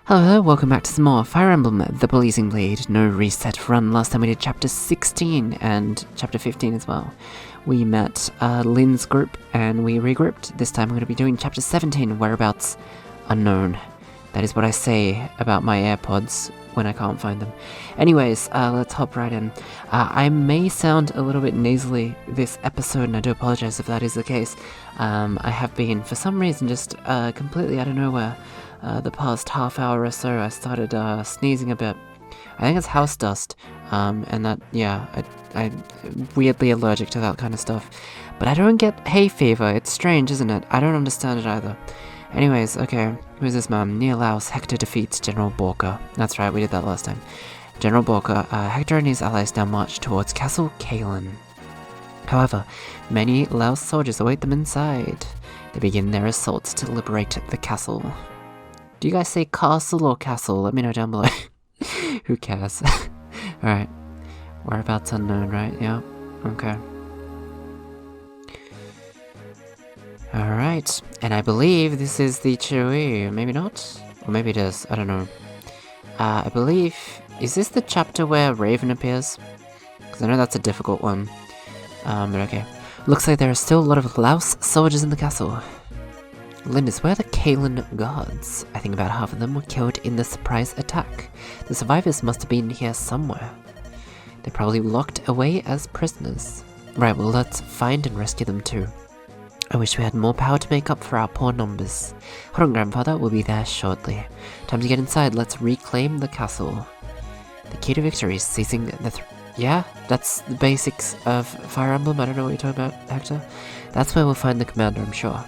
Hello, welcome back to some more Fire Emblem, The Blazing Blade, no reset run. Last time we did chapter 16 and chapter 15 as well. We met Lynn's group and we regrouped. This time we're going to be doing chapter 17, Whereabouts Unknown. That is what I say about my AirPods when I can't find them. Anyways, let's hop right in. I may sound a little bit nasally this episode, and I do apologize if that is the case. I have been, for some reason, just completely out of nowhere. The past half hour or so, I started sneezing a bit. I think it's house dust, and that, yeah, I'm weirdly allergic to that kind of stuff. But I don't get hay fever. It's strange, isn't it? I don't understand it either. Anyways, okay, who's this man? Near Laos, Hector defeats General Borka. That's right, we did that last time. General Borka, Hector and his allies now march towards Castle Kalen. However, many Laos soldiers await them inside. They begin their assaults to liberate the castle. Do you guys say castle or castle? Let me know down below. Who cares? Alright. Whereabouts unknown, right? Yeah. Okay. Alright. And I believe this is the Chewie. Maybe not? Or maybe it is. I don't know. I believe... Is this the chapter where Raven appears? Because I know that's a difficult one. But okay. Looks like there are still a lot of Laos soldiers in the castle. Lindis, where are the Kalen guards? I think about half of them were killed in the surprise attack. The survivors must have been here somewhere. They're probably locked away as prisoners. Right, well let's find and rescue them too. I wish we had more power to make up for our poor numbers. Hold on, Grandfather, we'll be there shortly. Time to get inside, let's reclaim the castle. The key to victory is seizing the yeah, that's the basics of Fire Emblem. I don't know what you're talking about, Hector. That's where we'll find the commander, I'm sure.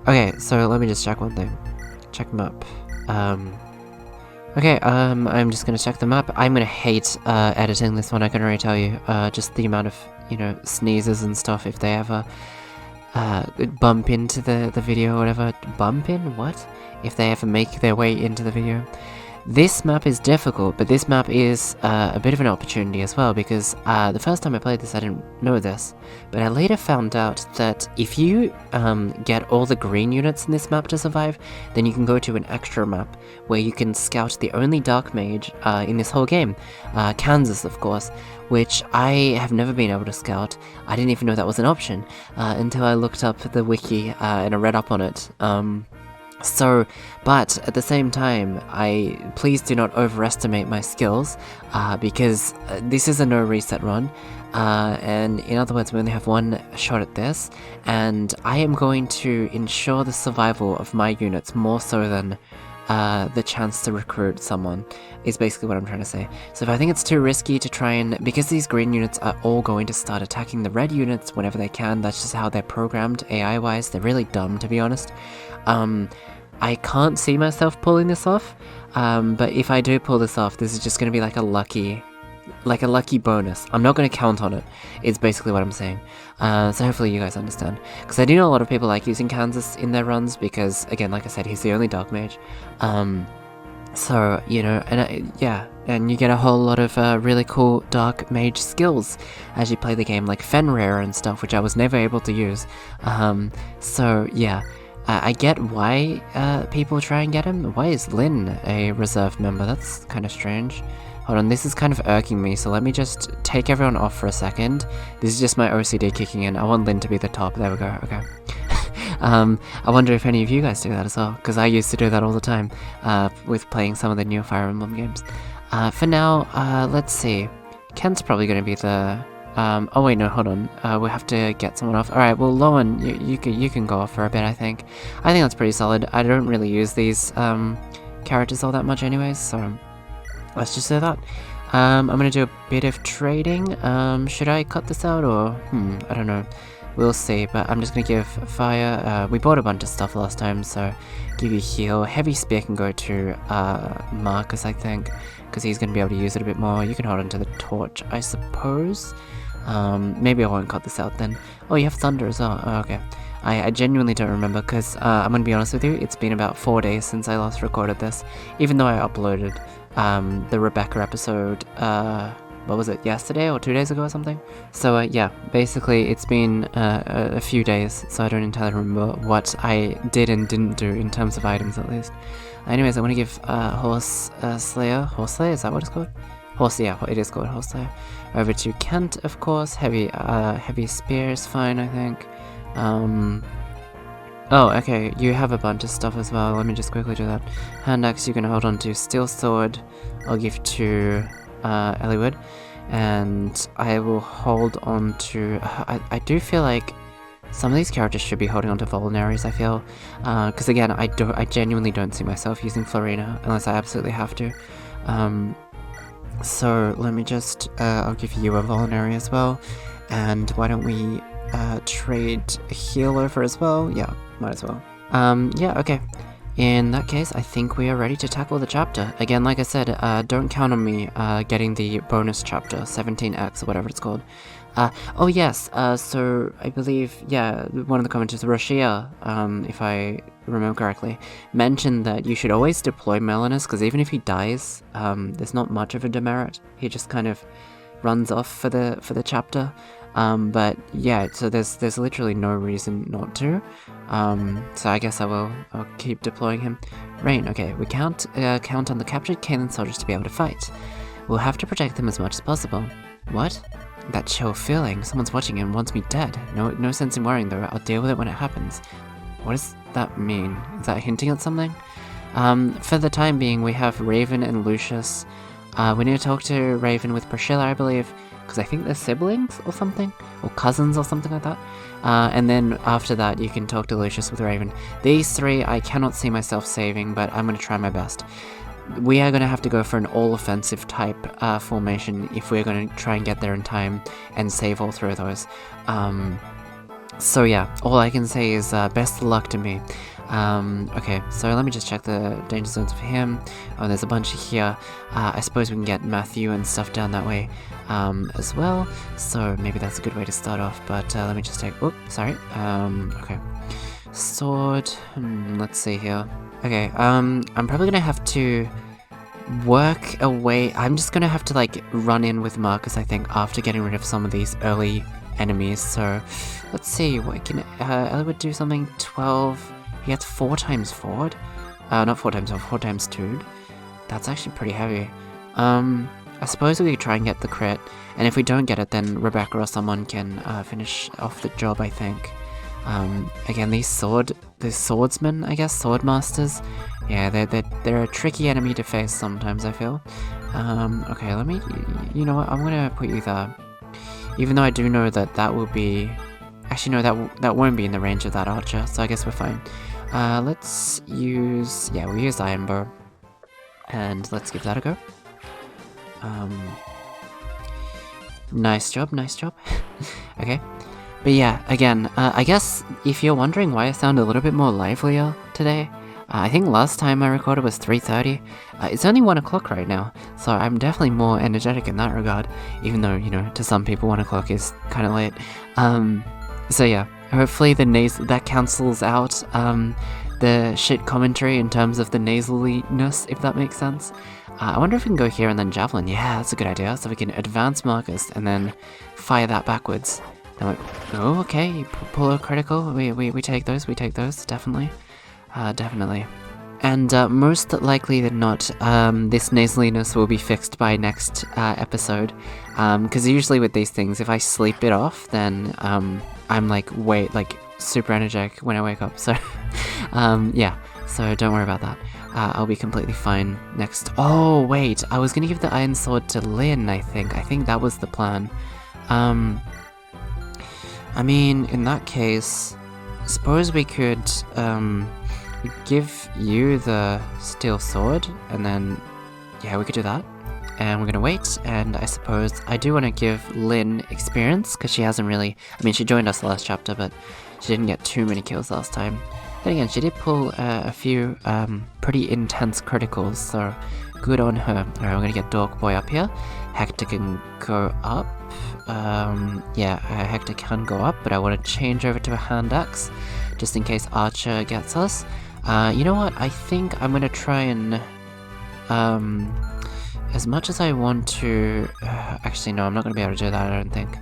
Okay, so let me just check one thing. Check the map. Okay, I'm just gonna check the map. I'm gonna hate, editing this one, I can already tell you. Just the amount of, you know, sneezes and stuff if they ever, bump into the video or whatever. Bump in? What? If they ever make their way into the video. This map is difficult, but this map is a bit of an opportunity as well, because the first time I played this I didn't know this, but I later found out that if you get all the green units in this map to survive, then you can go to an extra map where you can scout the only dark mage in this whole game, Kansas of course, which I have never been able to scout. I didn't even know that was an option until I looked up the wiki and I read up on it. But at the same time, please do not overestimate my skills, because this is a no reset run, and in other words, we only have one shot at this, and I am going to ensure the survival of my units more so than the chance to recruit someone, is basically what I'm trying to say. So if I think it's too risky to try and, because these green units are all going to start attacking the red units whenever they can, that's just how they're programmed AI-wise, they're really dumb to be honest. I can't see myself pulling this off, but if I do pull this off, this is just going to be like a lucky bonus. I'm not going to count on it, is basically what I'm saying. So hopefully you guys understand. Because I do know a lot of people like using Kansas in their runs, because, again, like I said, he's the only dark mage. So, you know, and yeah, and you get a whole lot of really cool dark mage skills as you play the game, like Fenrir and stuff, which I was never able to use. So, yeah. I get why people try and get him. Why is Lynn a reserve member? That's kind of strange. Hold on, this is kind of irking me, so let me just take everyone off for a second. This is just my OCD kicking in. I want Lynn to be the top. There we go, okay. I wonder if any of you guys do that as well, because I used to do that all the time with playing some of the new Fire Emblem games. For now, let's see. Kent's probably going to be the... oh wait, no, hold on. We have to get someone off. Alright, well, Lowen, you can go off for a bit, I think. I think that's pretty solid. I don't really use these characters all that much anyways, so let's just say that. I'm gonna do a bit of trading. Should I cut this out, or... I don't know. We'll see, but I'm just gonna give Fire... we bought a bunch of stuff last time, so give you heal. Heavy Spear can go to Marcus, I think, because he's gonna be able to use it a bit more. You can hold on to the torch, I suppose. Maybe I won't cut this out then. Oh, you have Thunder as well. Oh, okay. I genuinely don't remember, because I'm gonna be honest with you, it's been about 4 days since I last recorded this, even though I uploaded the Rebecca episode what was it, yesterday or 2 days ago or something? So yeah, basically it's been a few days, so I don't entirely remember what I did and didn't do in terms of items at least. Anyways, I want to give Horse Slayer, is that what it's called? Horse, yeah, it is called Horse Slayer. Over to Kent, of course. Heavy spear is fine, I think. Oh, okay, you have a bunch of stuff as well. Let me just quickly do that. Hand axe, you can hold on to. Steel sword, I'll give to Elliewood. And I will hold on to... I do feel like some of these characters should be holding on to vulneraries, I feel. Because again, I genuinely don't see myself using Florina unless I absolutely have to. So let me just... I'll give you a vulnerary as well. And why don't we trade a heal over as well? Yeah, might as well. Yeah, okay. In that case, I think we are ready to tackle the chapter. Again, like I said, don't count on me getting the bonus chapter, 17X or whatever it's called. Oh yes, so I believe, yeah, one of the commenters, Roshia, if I remember correctly, mentioned that you should always deploy Melanus, because even if he dies, there's not much of a demerit. He just kind of runs off for the chapter. But yeah, so there's literally no reason not to. So I guess I'll keep deploying him. Rain, okay, we can't count on the captured Kaelin soldiers to be able to fight. We'll have to protect them as much as possible. What? That chill feeling, someone's watching and wants me dead. No sense in worrying though, I'll deal with it when it happens. What does that mean? Is that hinting at something? For the time being, we have Raven and Lucius. We need to talk to Raven with Priscilla, I believe, because I think they're siblings or something, or cousins or something like that. And then after that, you can talk to Lucius with Raven. These three, I cannot see myself saving, but I'm going to try my best. We are going to have to go for an all-offensive type formation if we're going to try and get there in time and save all three of those. So yeah, all I can say is best of luck to me. Okay, so let me just check the danger zones for him. Oh, there's a bunch here. I suppose we can get Matthew and stuff down that way as well. So maybe that's a good way to start off, but let me just take... Oh, sorry. Okay. Sword. Let's see here. Okay, I'm probably gonna have to work away. I'm just gonna have to, like, run in with Marcus, I think, after getting rid of some of these early enemies. So, let's see. What can... Ellie would do something. 12... He gets 4 times forward. Not 4 times 4 times 2. That's actually pretty heavy. I suppose we could try and get the crit, and if we don't get it, then Rebecca or someone can finish off the job, I think. Again, these swordsmen, I guess, swordmasters. Yeah, they're a tricky enemy to face sometimes, I feel. Okay, let me... You know what? I'm gonna put you there. Even though I do know that will be... Actually, no, that won't be in the range of that archer, so I guess we're fine. Let's use... Yeah, we'll use Iron Bow. And let's give that a go. Nice job, nice job. Okay. But yeah, again, I guess if you're wondering why I sound a little bit more livelier today, I think last time I recorded was 3:30. It's only 1 o'clock right now, so I'm definitely more energetic in that regard, even though, you know, to some people 1 o'clock is kind of late. So yeah, hopefully that cancels out the shit commentary in terms of the nasaliness, if that makes sense. I wonder if we can go here and then Javelin. Yeah, that's a good idea. So we can advance Marcus and then fire that backwards. Oh, okay, pull a critical. We take those, definitely. Definitely. And most likely than not, this nasaliness will be fixed by next episode. Because usually with these things, if I sleep it off, then I'm like super energetic when I wake up. So yeah, so don't worry about that. I'll be completely fine next. Oh wait, I was gonna give the iron sword to Lynn. I think that was the plan. I mean, in that case, suppose we could give you the steel sword, and then yeah, we could do that. And we're gonna wait, and I suppose I do want to give Lynn experience, because she hasn't really... I mean, she joined us the last chapter, but she didn't get too many kills last time. Then again, she did pull a few pretty intense criticals, so good on her. Alright, we're gonna get Dork Boy up here. Hector can go up. Yeah, Hector can go up, but I want to change over to a hand axe, just in case Archer gets us. You know what? I think I'm gonna try and as much as I want to... actually, no, I'm not going to be able to do that, I don't think.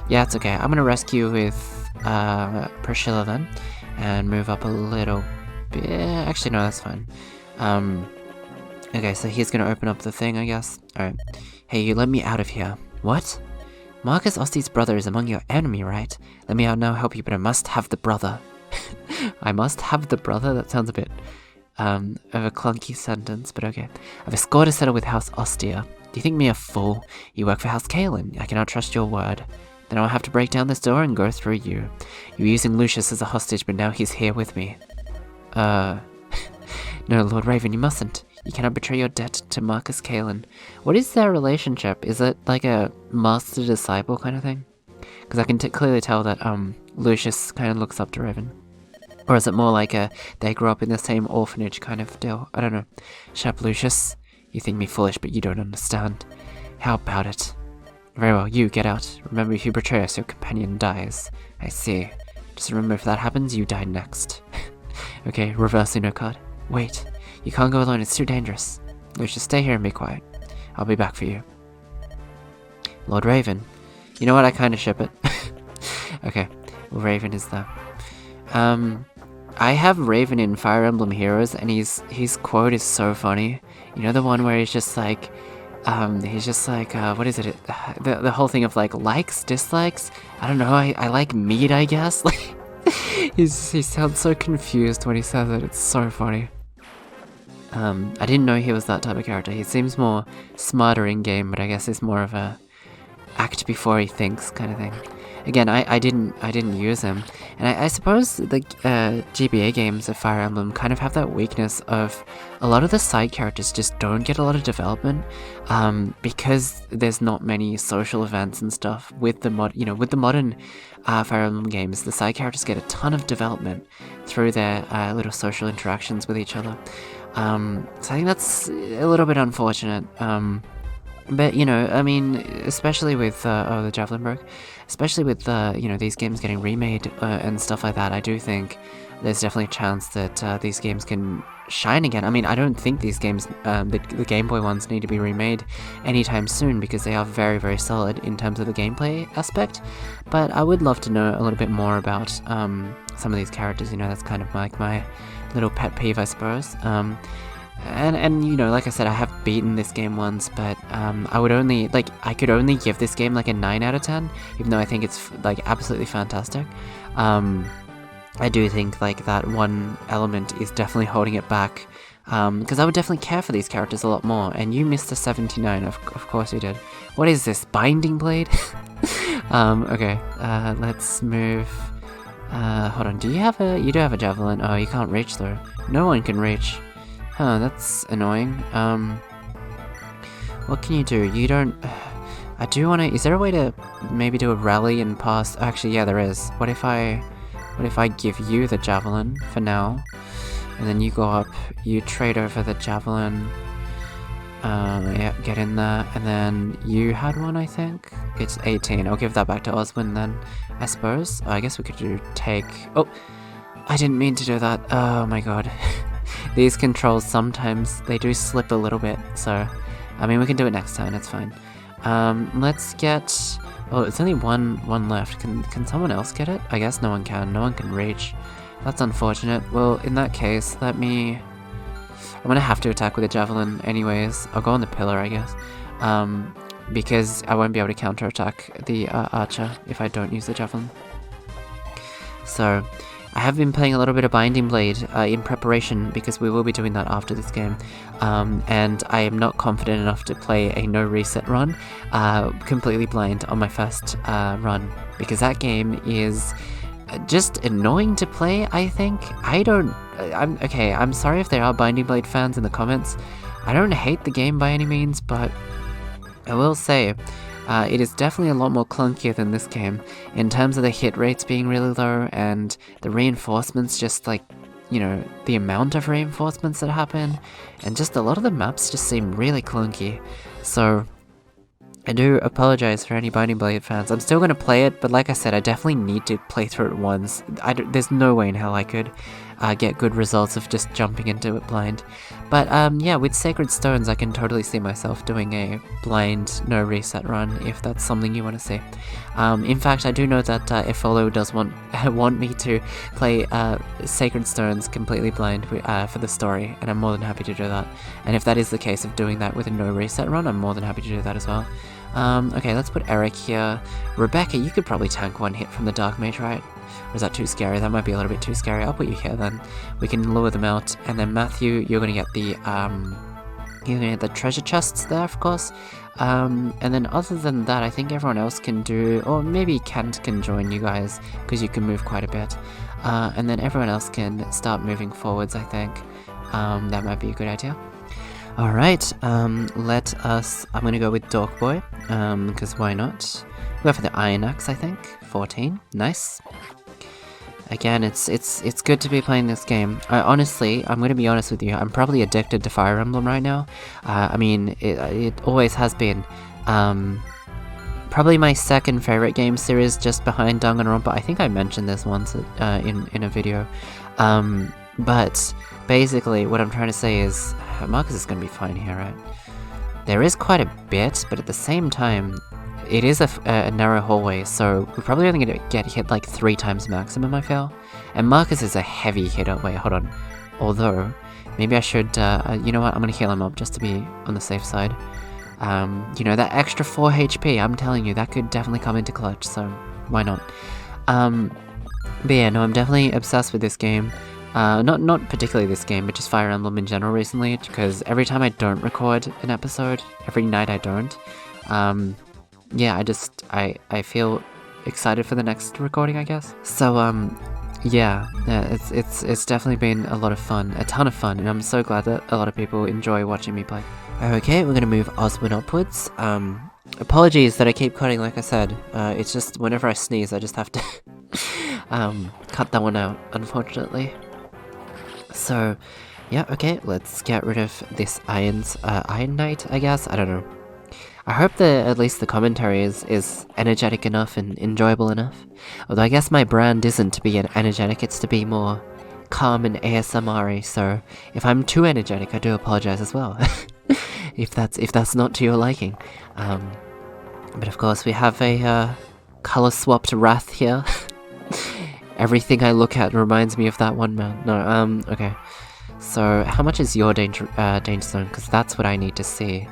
Yeah, it's okay. I'm going to rescue with Priscilla then, and move up a little bit. Actually, no, that's fine. Okay, so he's going to open up the thing, I guess. Alright. Hey, you let me out of here. What? Marcus Osti's brother is among your enemy, right? Let me out now, help you, but I must have the brother. I must have the brother? That sounds a bit of a clunky sentence, but okay. I've a score to settle with House Ostia. Do you think me a fool? You work for House Kalen. I cannot trust your word. Then I'll have to break down this door and go through you. You were using Lucius as a hostage, but now he's here with me. No, Lord Raven, you mustn't. You cannot betray your debt to Marcus Kalen. What is their relationship? Is it like a master-disciple kind of thing? Because I can clearly tell that Lucius kind of looks up to Raven. Or is it more like they grew up in the same orphanage kind of deal? I don't know. Shut up, Lucius. You think me foolish, but you don't understand. How about it? Very well, you, get out. Remember, if you betray us, your companion dies. I see. Just remember, if that happens, you die next. Okay, reverse Uno card. Wait. You can't go alone, it's too dangerous. Lucius, stay here and be quiet. I'll be back for you. Lord Raven. You know what, I kinda ship it. Okay, well, Raven is there. I have Raven in Fire Emblem Heroes, and his quote is so funny. You know the one where he's just like, what is it? The whole thing of like, likes, dislikes? I don't know, I like meat, I guess? Like, he sounds so confused when he says it, it's so funny. I didn't know he was that type of character. He seems more smarter in-game, but I guess it's more of a act before he thinks kind of thing. Again, I didn't use him. And I suppose the GBA games of Fire Emblem kind of have that weakness of a lot of the side characters just don't get a lot of development, because there's not many social events and stuff. With the modern Fire Emblem games, the side characters get a ton of development through their little social interactions with each other. So I think that's a little bit unfortunate. But, you know, I mean, especially with, the Javelin broke, especially with, these games getting remade and stuff like that, I do think there's definitely a chance that these games can shine again. I mean, I don't think these games, the Game Boy ones, need to be remade anytime soon because they are very, very solid in terms of the gameplay aspect. But I would love to know a little bit more about some of these characters. You know, that's kind of like my little pet peeve, I suppose. And you know, like I said, I have beaten this game once, but I could only give this game like a 9 out of 10, even though I think it's like absolutely fantastic. I do think like that one element is definitely holding it back, because I would definitely care for these characters a lot more. And you missed a 79, of course you did. What is this, Binding Blade? Okay, let's move. Hold on, you do have a javelin. Oh, you can't reach though. No one can reach. Huh, that's annoying. What can you do? You don't... I do want to... Is there a way to maybe do a rally and pass... Actually, yeah, there is. What if I give you the javelin for now? And then you go up, you trade over the javelin. Yeah, get in there. And then you had one, I think? It's 18. I'll give that back to Oswin then, I suppose. I guess we could do take... Oh! I didn't mean to do that. Oh my god. These controls, sometimes they do slip a little bit, so I mean we can do it next time, it's fine. Let's get... Oh, it's only one left. Can someone else get it? I guess no one can reach. That's unfortunate. Well, in that case, I'm gonna have to attack with a javelin anyways. I'll go on the pillar, I guess. Because I won't be able to counterattack the archer if I don't use the javelin. So... I have been playing a little bit of Binding Blade in preparation because we will be doing that after this game, and I am not confident enough to play a no reset run completely blind on my first run, because that game is just annoying to play, I think. I'm sorry if there are Binding Blade fans in the comments. I don't hate the game by any means, but I will say it is definitely a lot more clunkier than this game, in terms of the hit rates being really low, and the reinforcements, just like, you know, the amount of reinforcements that happen, and just a lot of the maps just seem really clunky. So, I do apologize for any Binding Blade fans. I'm still going to play it, but like I said, I definitely need to play through it once. There's no way in hell I could get good results of just jumping into it blind. But yeah, with Sacred Stones, I can totally see myself doing a blind no reset run if that's something you want to see. In fact, I do know that Efolo does want me to play Sacred Stones completely blind for the story, and I'm more than happy to do that. And if that is the case of doing that with a no reset run, I'm more than happy to do that as well. Okay, let's put Eric here. Rebecca, you could probably tank one hit from the Dark Mage, right? Or is that too scary? That might be a little bit too scary. I'll put you here then. We can lure them out. And then Matthew, you're gonna get the treasure chests there, of course. And then other than that, I think everyone else can do, or maybe Kent can join you guys, because you can move quite a bit. And then everyone else can start moving forwards, I think. That might be a good idea. Alright, I'm gonna go with Dork Boy, because why not? Go for the Iron Axe, I think. 14, nice. Again, it's good to be playing this game. Honestly, I'm gonna be honest with you, I'm probably addicted to Fire Emblem right now. I mean, it always has been. Probably my second favorite game series, just behind Danganronpa. I think I mentioned this once in a video. But basically, what I'm trying to say is, Marcus is gonna be fine here, right? There is quite a bit, but at the same time, it is a narrow hallway, so we're probably only gonna get hit like 3 times maximum, I feel. And Marcus is a heavy hitter. Wait, hold on. Although, maybe I should, you know what, I'm gonna heal him up just to be on the safe side. You know, that extra 4 HP, I'm telling you, that could definitely come into clutch, so why not? But yeah, no, I'm definitely obsessed with this game. Not particularly this game, but just Fire Emblem in general recently, because every time I don't record an episode, every night I don't, yeah, I feel excited for the next recording, I guess. So, yeah, it's definitely been a lot of fun, a ton of fun, and I'm so glad that a lot of people enjoy watching me play. Okay, we're gonna move Oswin upwards. Apologies that I keep cutting, like I said. It's just whenever I sneeze, I just have to cut that one out, unfortunately. So, yeah, okay, let's get rid of this Iron Knight, I guess. I don't know. I hope that at least the commentary is energetic enough and enjoyable enough. Although I guess my brand isn't to be energetic, it's to be more calm and ASMR-y, so if I'm too energetic, I do apologize as well. if that's not to your liking. But of course we have a color-swapped Wrath here. Everything I look at reminds me of that one man. No, okay. So how much is your danger zone? Because that's what I need to see.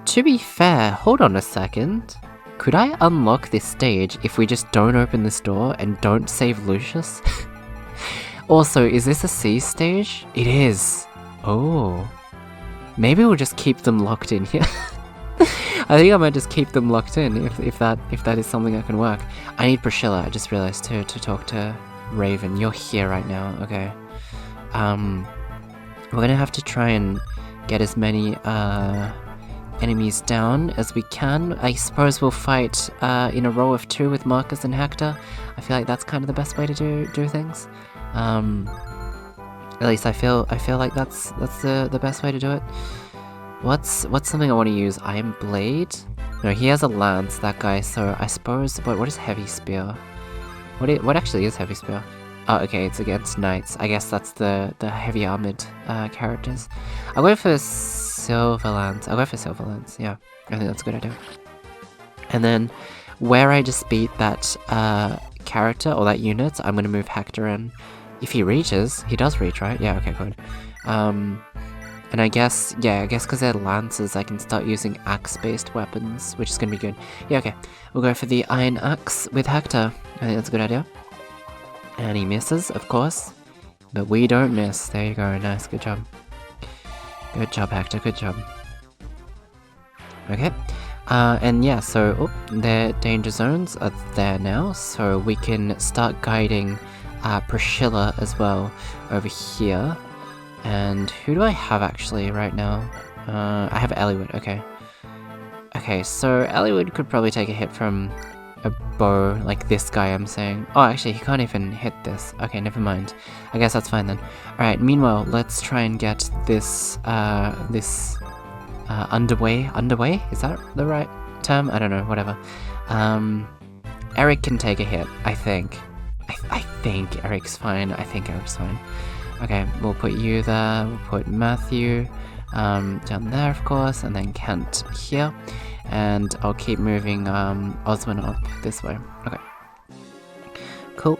To be fair, hold on a second. Could I unlock this stage if we just don't open this door and don't save Lucius? Also, is this a C stage? It is. Oh. Maybe we'll just keep them locked in here. I think I might just keep them locked in if that is something that can work. I need Priscilla, I just realized, to talk to Raven. You're here right now, okay. We're gonna have to try and get as many enemies down as we can. I suppose we'll fight in a row of 2 with Marcus and Hector. I feel like that's kind of the best way to do things. At least I feel like that's the best way to do it. What's something I want to use? Iron Blade? No, he has a lance, that guy, so I suppose... What is Heavy Spear? What actually is Heavy Spear? Oh, okay, it's against knights. I guess that's the heavy armored characters. I'll go for Silver Lance. Yeah. I think that's a good idea. And then, where I just beat that character, or that unit, I'm gonna move Hector in. If he reaches, he does reach, right? Yeah, okay, good. And I guess because they're lances, I can start using axe-based weapons, which is gonna be good. Yeah, okay. We'll go for the Iron Axe with Hector. I think that's a good idea. And he misses, of course. But we don't miss. There you go, nice, good job. Good job, Hector, good job. Okay. And yeah, so, their danger zones are there now, so we can start guiding Priscilla as well over here. And who do I have actually right now? I have Eliwood, okay. Okay, so Eliwood could probably take a hit from a bow, like this guy I'm saying. Oh, actually, he can't even hit this. Okay, never mind. I guess that's fine then. Alright, meanwhile, let's try and get this, underway? Is that the right term? I don't know, whatever. Eric can take a hit, I think. I think Eric's fine. Okay, we'll put you there, we'll put Matthew down there, of course, and then Kent here. And I'll keep moving Oswin up this way. Okay. Cool.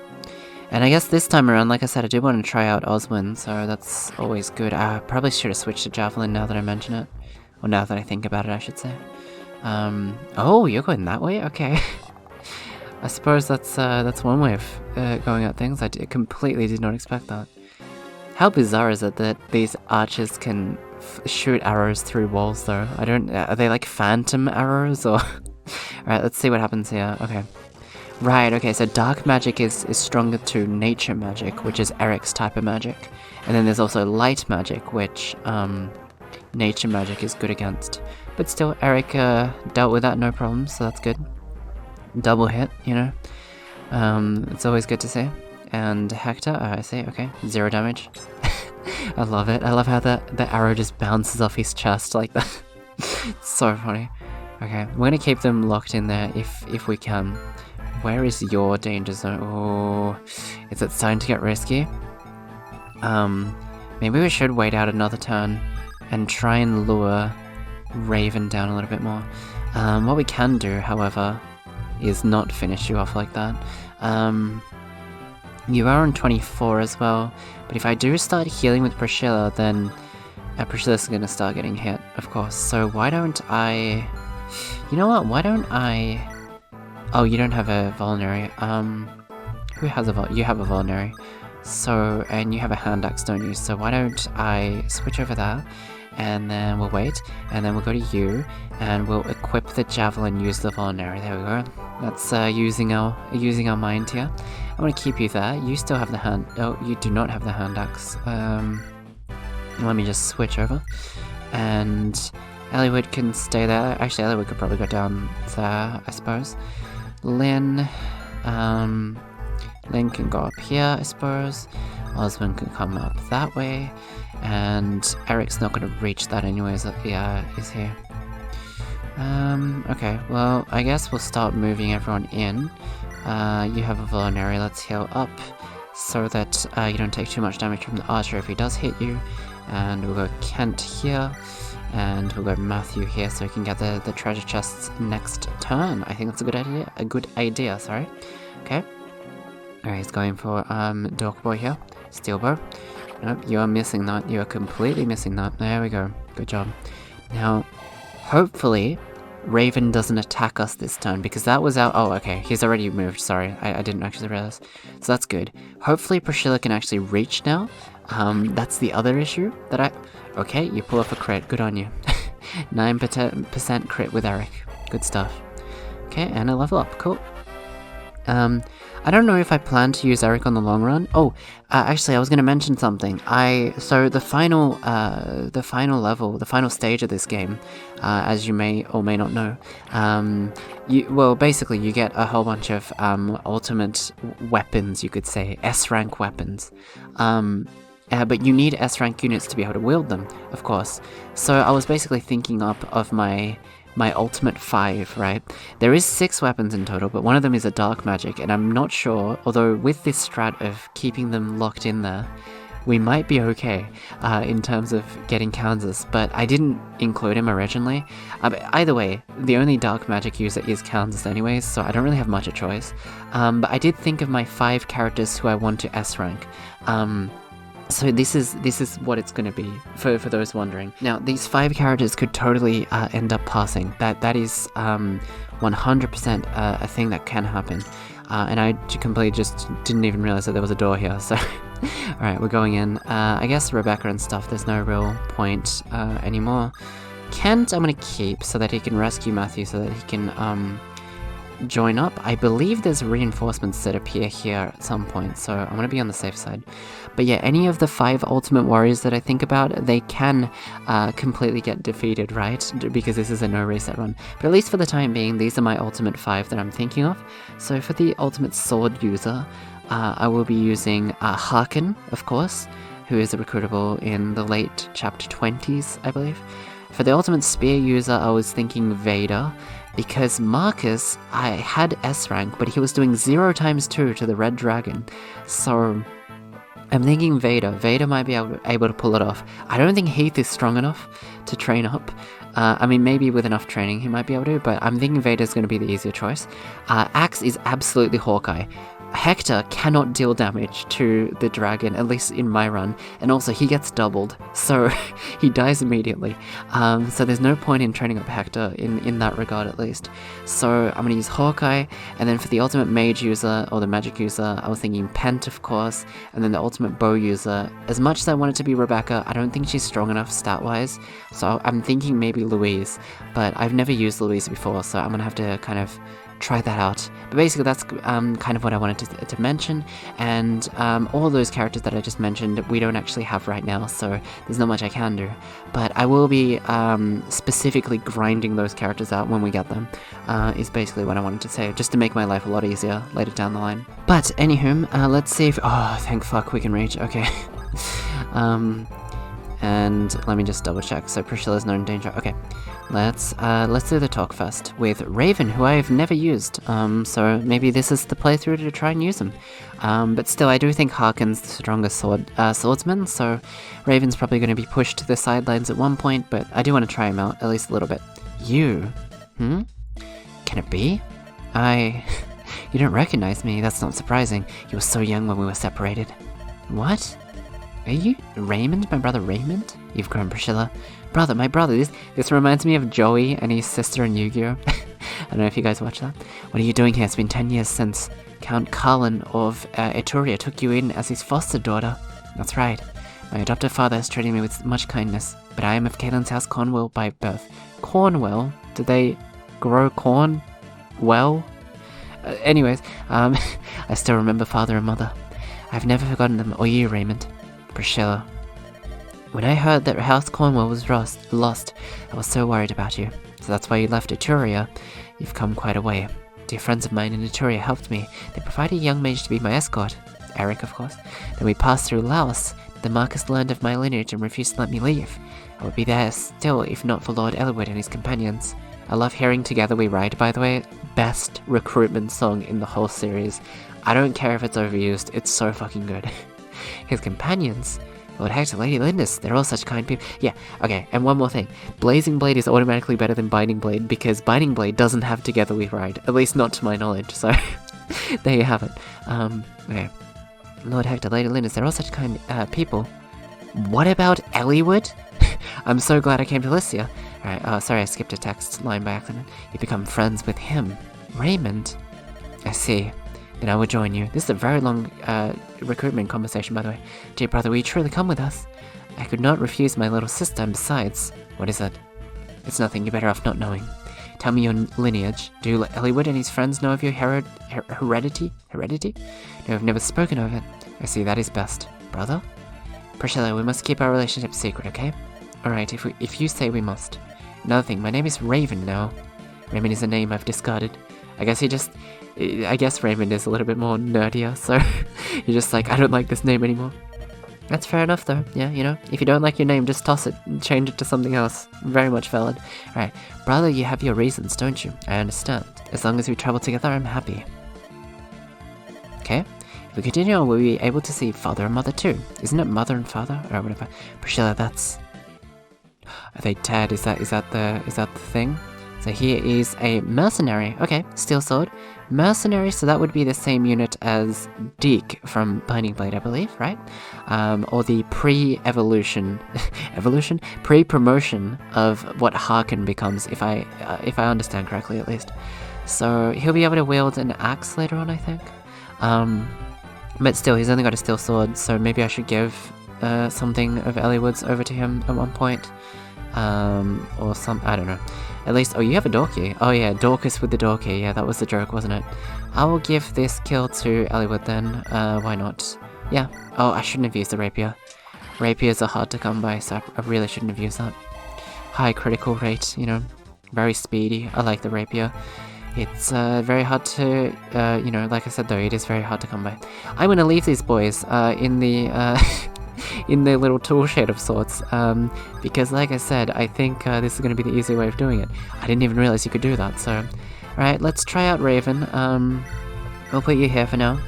And I guess this time around, like I said, I did want to try out Oswin, so that's always good. I probably should have switched to Javelin now that I mention it. Or now that I think about it, I should say. Oh, you're going that way? Okay. I suppose that's one way of going at things. I completely did not expect that. How bizarre is it that these archers can shoot arrows through walls, though? Are they like phantom arrows, or... Alright, let's see what happens here. Okay. Right, okay, so dark magic is stronger to nature magic, which is Eric's type of magic. And then there's also light magic, which, nature magic is good against. But still, Eric, dealt with that no problem, so that's good. Double hit, you know? It's always good to see. And Hector, I see, okay, 0 damage. I love it. I love how the arrow just bounces off his chest like that. It's so funny. Okay, we're gonna keep them locked in there if we can. Where is your danger zone? Oh, is it starting to get risky? Maybe we should wait out another turn and try and lure Raven down a little bit more. What we can do, however, is not finish you off like that. You are on 24 as well, but if I do start healing with Priscilla, then Priscilla's gonna start getting hit, of course. So why don't I... You know what, why don't I... Oh, you don't have a Vulnerary. Who has a You have a Vulnerary. So, and you have a hand axe, don't you? So why don't I switch over there, and then we'll wait, and then we'll go to you, and we'll equip the Javelin, use the Vulnerary. There we go. That's using our mind here. I'm gonna keep you there. You still have the hand... Oh, you do not have the hand axe. Let me just switch over. And Eliwood can stay there. Actually, Eliwood could probably go down there, I suppose. Lynn can go up here, I suppose. Osmond can come up that way. And Eric's not gonna reach that anyways. Yeah, he's here. Okay, well, I guess we'll start moving everyone in. You have a Vulnerary, let's heal up, so that you don't take too much damage from the archer if he does hit you. And we'll go Kent here, and we'll go Matthew here, so we can get the treasure chests next turn. I think that's a good idea, sorry. Okay. Alright, he's going for, Dorkboy here. Steelbow. Nope, you are missing that. You are completely missing that. There we go. Good job. Now, hopefully, Raven doesn't attack us this turn, because that was our... Oh, okay, he's already moved, sorry. I didn't actually realize. So that's good. Hopefully Priscilla can actually reach now. That's the other issue that I... Okay, you pull off a crit. Good on you. 9% crit with Eric. Good stuff. Okay, and a level up. Cool. I don't know if I plan to use Eric on the long run. Oh, actually, I was going to mention something. So the final level, the final stage of this game, as you may or may not know, basically you get a whole bunch of ultimate weapons, you could say, S-rank weapons. But you need S-rank units to be able to wield them, of course. So I was basically thinking up of my ultimate 5, right? There is 6 weapons in total, but one of them is a dark magic, and I'm not sure, although with this strat of keeping them locked in there, we might be okay in terms of getting Kansas, but I didn't include him originally. But either way, the only dark magic user is Kansas anyways, so I don't really have much a choice. But I did think of my 5 characters who I want to S-rank. So this is what it's going to be, for those wondering. Now, these 5 characters could totally end up passing. That is 100% a thing that can happen. And I completely just didn't even realize that there was a door here, so... Alright, we're going in. I guess Rebecca and stuff, there's no real point anymore. Kent I'm going to keep so that he can rescue Matthew, so that he can join up. I believe there's reinforcements that appear here at some point, so I'm going to be on the safe side. But yeah, any of the 5 ultimate warriors that I think about, they can completely get defeated, right? Because this is a no reset run. But at least for the time being, these are my ultimate 5 that I'm thinking of. So for the ultimate sword user, I will be using Harkin, of course, who is recruitable in the late chapter 20s, I believe. For the ultimate spear user, I was thinking Vader. because Marcus, I had S rank, but he was doing 0 times 2 to the red dragon. So I'm thinking Vader. Vader might be able to pull it off. I don't think Heath is strong enough to train up. I mean, maybe with enough training he might be able to, but I'm thinking Vader's going to be the easier choice. Axe is absolutely Hawkeye. Hector cannot deal damage to the dragon, at least in my run, and also he gets doubled, so he dies immediately. So there's no point in training up Hector in that regard, at least. So I'm going to use Hawkeye, and then for the ultimate mage user, or the magic user, I was thinking Pent, of course, and then the ultimate bow user. As much as I want it to be Rebecca, I don't think she's strong enough stat-wise, so I'm thinking maybe Louise, but I've never used Louise before, so I'm going to have to kind of try that out. But basically that's kind of what I wanted to mention, and all those characters that I just mentioned we don't actually have right now, so there's not much I can do. But I will be specifically grinding those characters out when we get them, is basically what I wanted to say, just to make my life a lot easier later down the line. But anywho, let's see if... oh, thank fuck we can reach, okay. And let me just double check, so Priscilla's not in danger, okay. Let's do the talk first with Raven, who I've never used, so maybe this is the playthrough to try and use him. But still, I do think Harkin's the strongest swordsman, so Raven's probably going to be pushed to the sidelines at one point, but I do want to try him out, at least a little bit. You? Can it be? You don't recognize me, that's not surprising. You were so young when we were separated. What? Are you Raymond? My brother Raymond? You've grown, Priscilla. Brother, my brother. This reminds me of Joey and his sister in Yu-Gi-Oh! I don't know if you guys watch that. What are you doing here? It's been 10 years since Count Carlin of Etruria took you in as his foster daughter. That's right. My adoptive father has treated me with much kindness, but I am of Caitlin's house Cornwall by birth. Cornwall? Do they grow corn? Well? Anyways, I still remember father and mother. I've never forgotten them, or you, Raymond. Priscilla. When I heard that House Cornwall was lost, I was so worried about you. So that's why you left Etruria. You've come quite a way. Dear friends of mine in Etruria helped me. They provided a young mage to be my escort. Eric, of course. Then we passed through Laos. The Marcus learned of my lineage and refused to let me leave. I would be there still if not for Lord Elwood and his companions. I love hearing Together We Ride, by the way. Best recruitment song in the whole series. I don't care if it's overused, it's so fucking good. His companions? Lord Hector, Lady Lindis, they're all such kind people. Yeah, okay, and one more thing. Blazing Blade is automatically better than Binding Blade because Binding Blade doesn't have Together We Ride, at least not to my knowledge, so there you have it. Okay. Lord Hector, Lady Lindis, they're all such kind people. What about Elliewood? I'm so glad I came to Lycia. Alright, sorry I skipped a text line by accident. You become friends with him. Raymond? I see. Then I will join you. This is a very long recruitment conversation, by the way. Dear brother, will you truly come with us? I could not refuse my little sister, and besides... What is it? It's nothing, you're better off not knowing. Tell me your lineage. Do Elliewood and his friends know of your heredity? Heredity? No, I've never spoken of it. I see, that is best. Brother? Priscilla, we must keep our relationship secret, okay? Alright, if you say we must. Another thing, my name is Raven now. Raymond is a name I've discarded. I guess Raymond is a little bit more nerdier, so you're just like, I don't like this name anymore. That's fair enough though, yeah, you know, if you don't like your name, just toss it and change it to something else. Very much valid. Alright, brother, you have your reasons, don't you? I understand. As long as we travel together, I'm happy. Okay, if we continue on, we'll be able to see father and mother too. Isn't it mother and father? Or whatever. Priscilla, that's... Are they dead? Is that the thing? So here is a mercenary. Okay, steel sword. Mercenary, so that would be the same unit as Deke from Binding Blade, I believe, right? Or the pre-evolution, pre-promotion of what Harkin becomes, if I understand correctly at least. So he'll be able to wield an axe later on, I think. But still, he's only got a steel sword, so maybe I should give something of Elliewood's over to him at one point. Or some, I don't know. At least, oh, you have a Dorky. Oh yeah, Dorcas with the Dorky. Yeah, that was the joke, wasn't it? I will give this kill to Elliewood then. Why not? Yeah. Oh, I shouldn't have used the rapier. Rapiers are hard to come by, so I really shouldn't have used that. High critical rate, you know. Very speedy. I like the rapier. It's very hard to, you know, like I said though, it is very hard to come by. I'm gonna leave these boys in the in their little tool shed of sorts, because like I said, I think this is going to be the easy way of doing it. I didn't even realize you could do that, so... Alright, let's try out Raven. I'll put you here for now.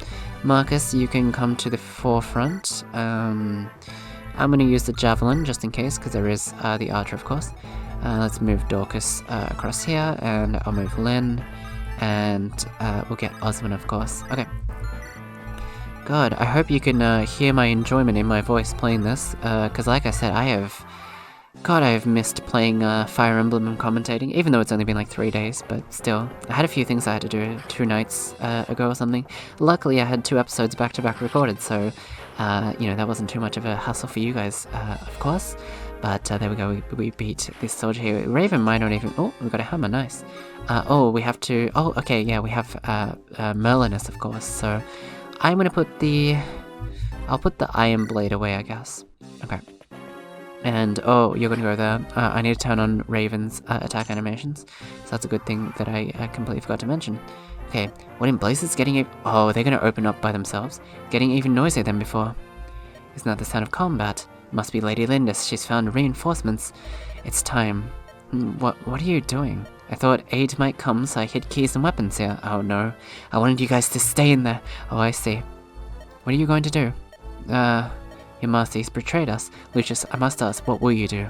Marcus, you can come to the forefront. I'm going to use the Javelin, just in case, because there is the Archer, of course. Let's move Dorcas across here, and I'll move Lynn, and we'll get Osmond, of course. Okay. God, I hope you can hear my enjoyment in my voice playing this, because like I said, I have missed playing Fire Emblem and commentating, even though it's only been like 3 days, but still. I had a few things I had to do 2 nights ago or something. Luckily, I had 2 episodes back-to-back recorded, so, you know, that wasn't too much of a hassle for you guys, of course. But there we go, we beat this soldier here. Raven might not even... Oh, we got a hammer, nice. Oh, we have to... Oh, okay, yeah, we have Merlinus, of course, so... I'm gonna put the... I'll put the Iron Blade away, I guess. Okay. And, oh, you're gonna go there. I need to turn on Raven's attack animations. So that's a good thing that I completely forgot to mention. Okay, what in blazes getting... Oh, they're gonna open up by themselves. Getting even noisier than before. Isn't that the sound of combat? Must be Lady Lindis. She's found reinforcements. It's time. What are you doing? I thought aid might come, so I hid keys and weapons here. Oh no. I wanted you guys to stay in there. Oh, I see. What are you going to do? Your master, he's betrayed us. Lucius, I must ask, what will you do?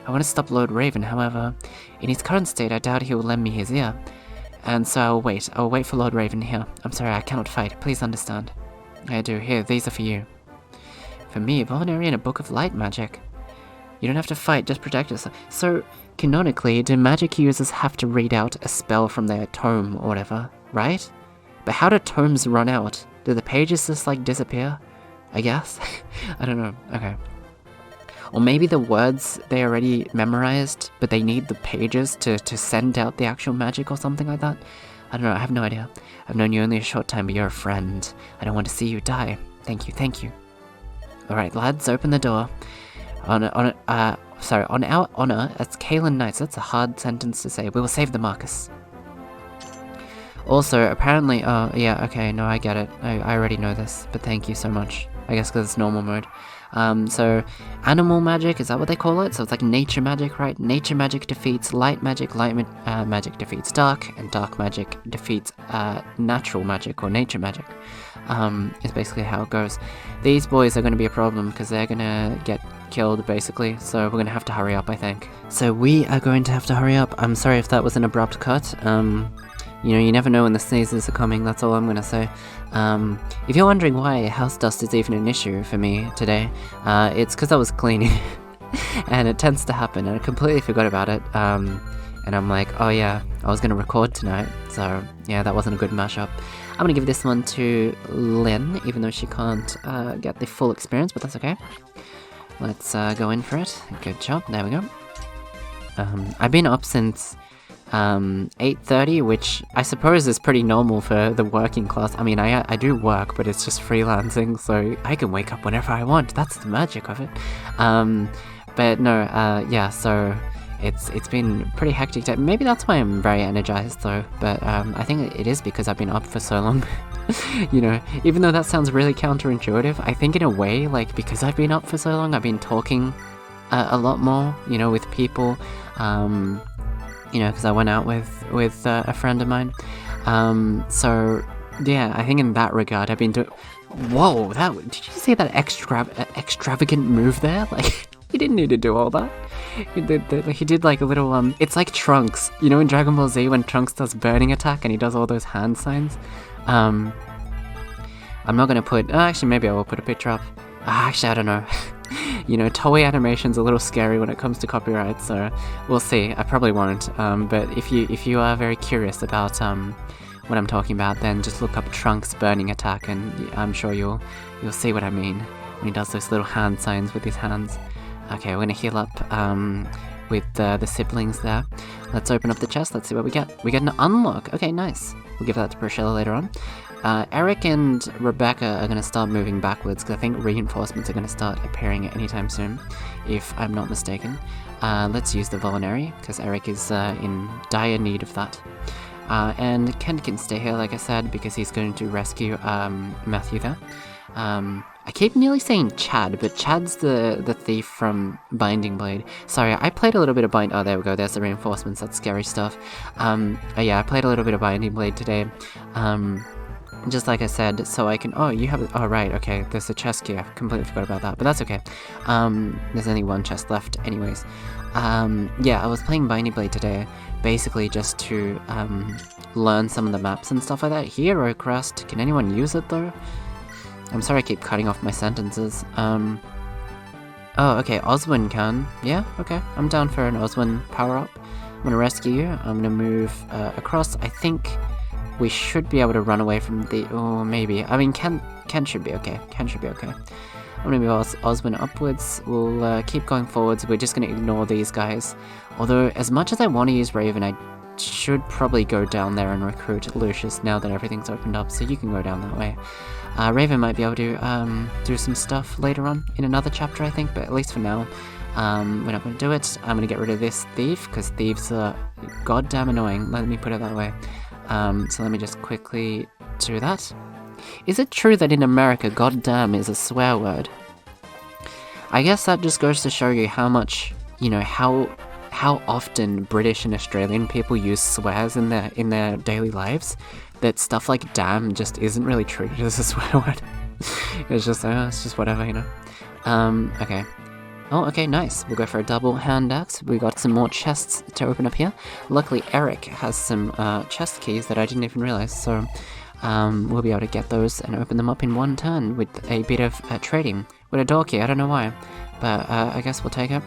I want to stop Lord Raven, however, in his current state, I doubt he will lend me his ear. And so I'll wait. I'll wait for Lord Raven here. I'm sorry, I cannot fight. Please understand. I do. Here, these are for you. For me, Vulnerary and a book of light magic. You don't have to fight, just protect yourself. So, canonically, do magic users have to read out a spell from their tome or whatever, right? But how do tomes run out? Do the pages just, like, disappear? I guess? I don't know. Okay. Or maybe the words they already memorized, but they need the pages to send out the actual magic or something like that? I don't know, I have no idea. I've known you only a short time, but you're a friend. I don't want to see you die. Thank you, thank you. Alright, lads, open the door. On our honor, as Kalen Knights, that's a hard sentence to say. We will save the Marcus. Also, apparently, yeah, okay, no, I get it. I already know this, but thank you so much. I guess because it's normal mode. So, animal magic, is that what they call it? So it's like nature magic, right? Nature magic defeats light magic magic defeats dark, and dark magic defeats natural magic or nature magic. Is basically how it goes. These boys are going to be a problem because they're going to get killed, basically, so we're going to have to hurry up, I think. So we are going to have to hurry up. I'm sorry if that was an abrupt cut. You know, you never know when the sneezes are coming, that's all I'm going to say. If you're wondering why house dust is even an issue for me today, it's because I was cleaning. And it tends to happen, and I completely forgot about it. And I'm like, oh yeah, I was going to record tonight, so yeah, that wasn't a good mashup. I'm going to give this one to Lynn, even though she can't get the full experience, but that's okay. Let's go in for it. Good job, there we go. I've been up since 8:30, which I suppose is pretty normal for the working class. I mean, I do work, but it's just freelancing, so I can wake up whenever I want. That's the magic of it. But no, yeah, so it's been pretty hectic day. Maybe that's why I'm very energized though, but I think it is because I've been up for so long. You know, even though that sounds really counterintuitive, I think in a way, like, because I've been up for so long, I've been talking a lot more, you know, with people, you know, because I went out with a friend of mine. So yeah, I think in that regard, I've been doing... Whoa, did you see that extravagant move there? Like, he didn't need to do all that. He did like a little, it's like Trunks. You know in Dragon Ball Z when Trunks does burning attack and he does all those hand signs? I'm not gonna put... actually, maybe I will put a picture up. Actually, I don't know. You know, Toei animation's a little scary when it comes to copyright, so we'll see. I probably won't. But if you are very curious about what I'm talking about, then just look up Trunks burning attack, and I'm sure you'll see what I mean when he does those little hand signs with his hands. Okay, we're gonna heal up with the siblings there. Let's open up the chest. Let's see what we get. We get an unlock. Okay, nice. We'll give that to Priscilla later on. Eric and Rebecca are going to start moving backwards, because I think reinforcements are going to start appearing at any time soon, if I'm not mistaken. Let's use the Vulnerary, because Eric is in dire need of that. And Kent can stay here, like I said, because he's going to rescue Matthew there. I keep nearly saying Chad, but Chad's the thief from Binding Blade. Sorry, I played a little bit of oh, there we go, there's the reinforcements, that's scary stuff. Yeah, I played a little bit of Binding Blade today. Just like I said, so I can... Oh, you have... Oh, right, okay, there's a chest key. I completely forgot about that, but that's okay. There's only one chest left anyways. Yeah, I was playing Binding Blade today, basically just to learn some of the maps and stuff like that. Hero Crest, can anyone use it though? I'm sorry I keep cutting off my sentences. Oh, okay, Oswin can. Yeah, okay, I'm down for an Oswin power-up. I'm gonna rescue you, I'm gonna move across. I think we should be able to run away from the... Oh, maybe. I mean, Ken should be okay. Ken should be okay. I'm gonna move Oswin upwards. We'll keep going forwards. We're just gonna ignore these guys. Although, as much as I want to use Raven, I should probably go down there and recruit Lucius now that everything's opened up, so you can go down that way. Raven might be able to do some stuff later on in another chapter, I think, but at least for now, we're not going to do it. I'm going to get rid of this thief, because thieves are goddamn annoying, let me put it that way. So let me just quickly do that. Is it true that in America, goddamn is a swear word? I guess that just goes to show you how much, you know, how often British and Australian people use swears in their daily lives, that stuff like damn just isn't really treated as a swear word. It's just whatever, you know. Okay. Oh, okay, nice. We'll go for a double hand axe. We got some more chests to open up here. Luckily, Eric has some chest keys that I didn't even realize, so we'll be able to get those and open them up in one turn with a bit of trading. With a door key, I don't know why, but I guess we'll take it.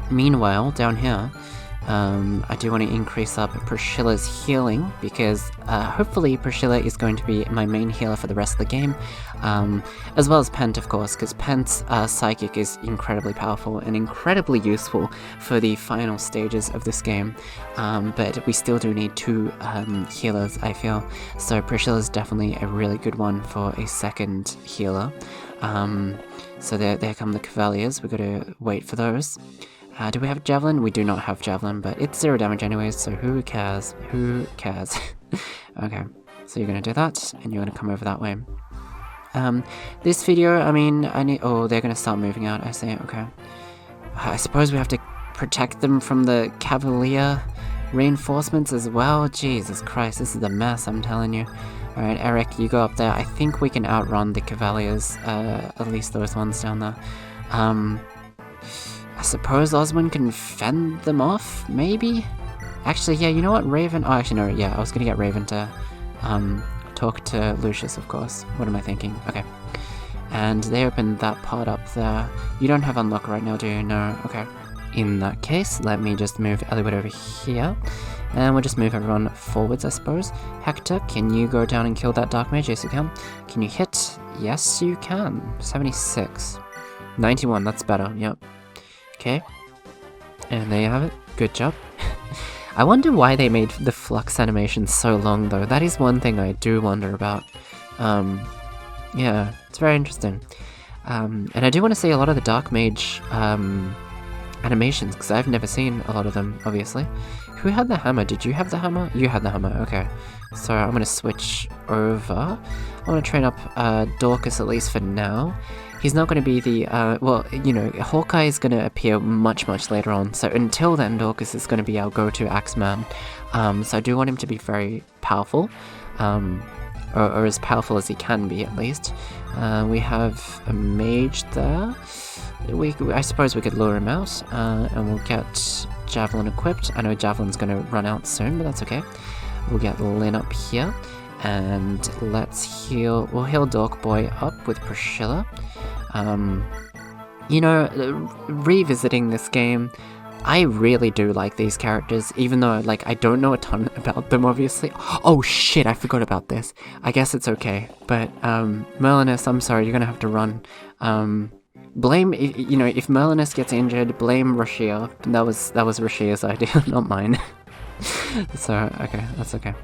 Meanwhile, down here, I do want to increase up Priscilla's healing, because hopefully Priscilla is going to be my main healer for the rest of the game, as well as Pent, of course, because Pent's psychic is incredibly powerful and incredibly useful for the final stages of this game, but we still do need 2 healers, I feel, so Priscilla's definitely a really good one for a second healer. So there come the Cavaliers, we've got to wait for those. Do we have Javelin? We do not have Javelin, but it's 0 damage anyways, so who cares? Who cares? Okay, so you're gonna do that, and you're gonna come over that way. This video, I mean, oh, they're gonna start moving out, I see, okay. I suppose we have to protect them from the Cavalier reinforcements as well? Jesus Christ, this is a mess, I'm telling you. Alright, Eric, you go up there. I think we can outrun the Cavaliers, at least those ones down there. I suppose Oswin can fend them off, maybe? Actually, yeah, you know what, Raven... Oh, actually, no, yeah, I was gonna get Raven to, talk to Lucius, of course. What am I thinking? Okay. And they opened that part up there. You don't have unlock right now, do you? No, okay. In that case, let me just move Eliud over here. And we'll just move everyone forwards, I suppose. Hector, can you go down and kill that Dark Mage? Yes, you can. Can you hit? Yes, you can. 76. 91, that's better, yep. Okay, and there you have it. Good job. I wonder why they made the flux animation so long, though. That is one thing I do wonder about. Yeah, it's very interesting. And I do want to see a lot of the Dark Mage animations, because I've never seen a lot of them, obviously. Who had the hammer? Did you have the hammer? You had the hammer, okay. So I'm going to switch over. I want to train up Dorcas, at least for now. He's not going to be the, well, you know, Hawkeye is going to appear much later on, so until then, Dorcas is going to be our go-to Axeman. So I do want him to be very powerful, or as powerful as he can be, at least. We have a mage there. I suppose we could lure him out, and we'll get Javelin equipped. I know Javelin's going to run out soon, but that's okay. We'll get Lynn up here, and let's heal, we'll heal Dork Boy up with Priscilla. You know, revisiting this game, I really do like these characters, even though, like, I don't know a ton about them, obviously. Oh shit, I forgot about this. I guess it's okay, but, Merlinus, I'm sorry, you're gonna have to run. Blame, you know, if Merlinus gets injured, blame Rashia. That was Rashia's idea, not mine. So, okay, that's okay.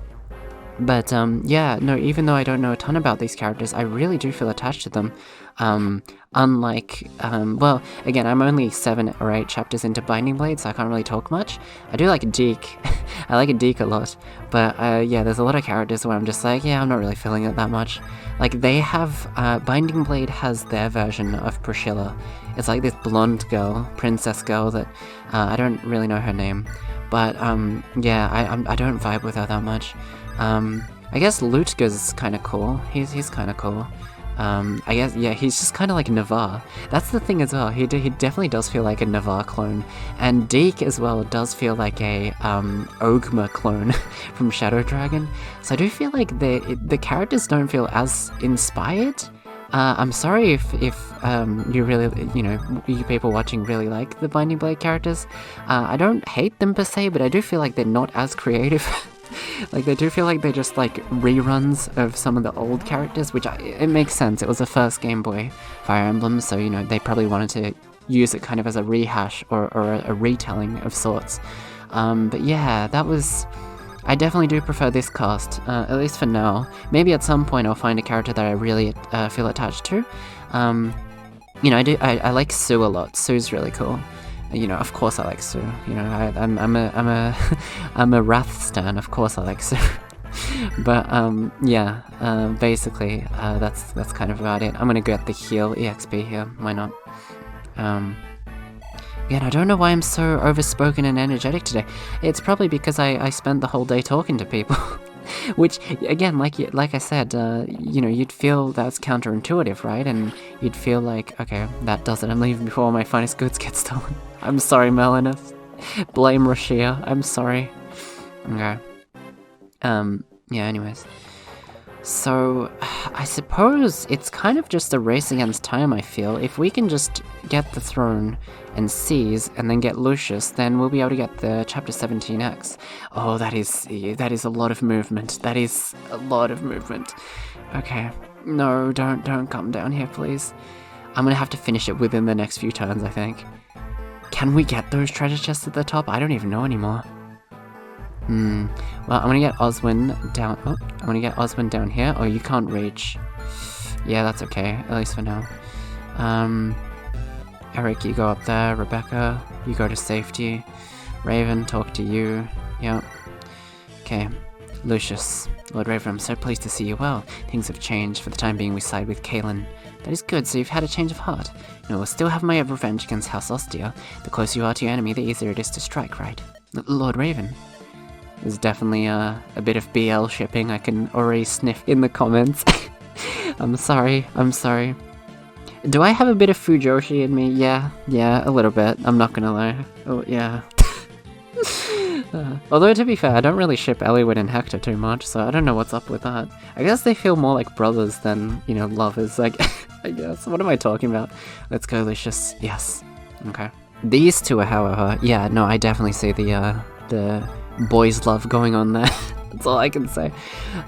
But yeah, no, even though I don't know a ton about these characters, I really do feel attached to them. Unlike, well, again, I'm only 7 or 8 chapters into Binding Blade, so I can't really talk much. I do like Deke. I like Deke a lot. But yeah, there's a lot of characters where I'm just like, yeah, I'm not really feeling it that much. Like, they have, Binding Blade has their version of Priscilla. It's like this blonde girl, princess girl that, I don't really know her name. But, yeah, I don't vibe with her that much. I guess Lutger's kind of cool. He's kind of cool. I guess, yeah, he's just kind of like Navarre. That's the thing as well. He definitely does feel like a Navarre clone. And Deke as well does feel like a, Ogma clone from Shadow Dragon. So I do feel like the characters don't feel as inspired. I'm sorry if you really, you people watching really like the Binding Blade characters. I don't hate them per se, but I do feel like they're not as creative. Like, they do feel like they're just, like, reruns of some of the old characters, which it makes sense. It was the first Game Boy Fire Emblem, so, they probably wanted to use it kind of as a rehash or a retelling of sorts. But yeah, I definitely do prefer this cast, at least for now. Maybe at some point I'll find a character that I really feel attached to. I like Sue a lot. Sue's really cool. Of course I like Sue. I'm a Wrath stan. Of course I like Sue. But yeah, basically that's kind of about it. I'm gonna get the heal EXP here. Why not? Yeah, and I don't know why I'm so overspoken and energetic today. It's probably because I spent the whole day talking to people. Which, again, like I said, you'd feel that's counterintuitive, right? And you'd feel like, okay, that does it. I'm leaving before my finest goods get stolen. I'm sorry, Melanus. Blame Rashia. I'm sorry. Okay. Yeah, anyways. So, I suppose it's kind of just a race against time, I feel. If we can just get the throne and seize, and then get Lucius, then we'll be able to get the Chapter 17X. Oh, that is a lot of movement. That is a lot of movement. Okay. No, don't come down here, please. I'm gonna have to finish it within the next few turns, I think. Can we get those treasure chests at the top? I don't even know anymore. Well, I'm gonna get Oswin down. Oh, I'm gonna get Oswin down here. Oh, you can't reach. Yeah, that's okay, at least for now. Eric, you go up there. Rebecca, you go to safety. Raven, talk to you. Yep. Okay. Lucius. Lord Raven, I'm so pleased to see you well. Things have changed. For the time being, we side with Kaelin. That is good, so you've had a change of heart. No, we'll still have my revenge against House Ostia. The closer you are to your enemy, the easier it is to strike, right? Lord Raven. There's definitely a bit of BL shipping I can already sniff in the comments. I'm sorry. Do I have a bit of Fujoshi in me? Yeah, a little bit. I'm not gonna lie. Oh, yeah. Although, to be fair, I don't really ship Eliwood and Hector too much, so I don't know what's up with that. I guess they feel more like brothers than, lovers, like, I guess. What am I talking about? Let's go, Lucius. Yes. Okay. These two are, however, yeah, no, I definitely see the boys' love going on there. That's all I can say.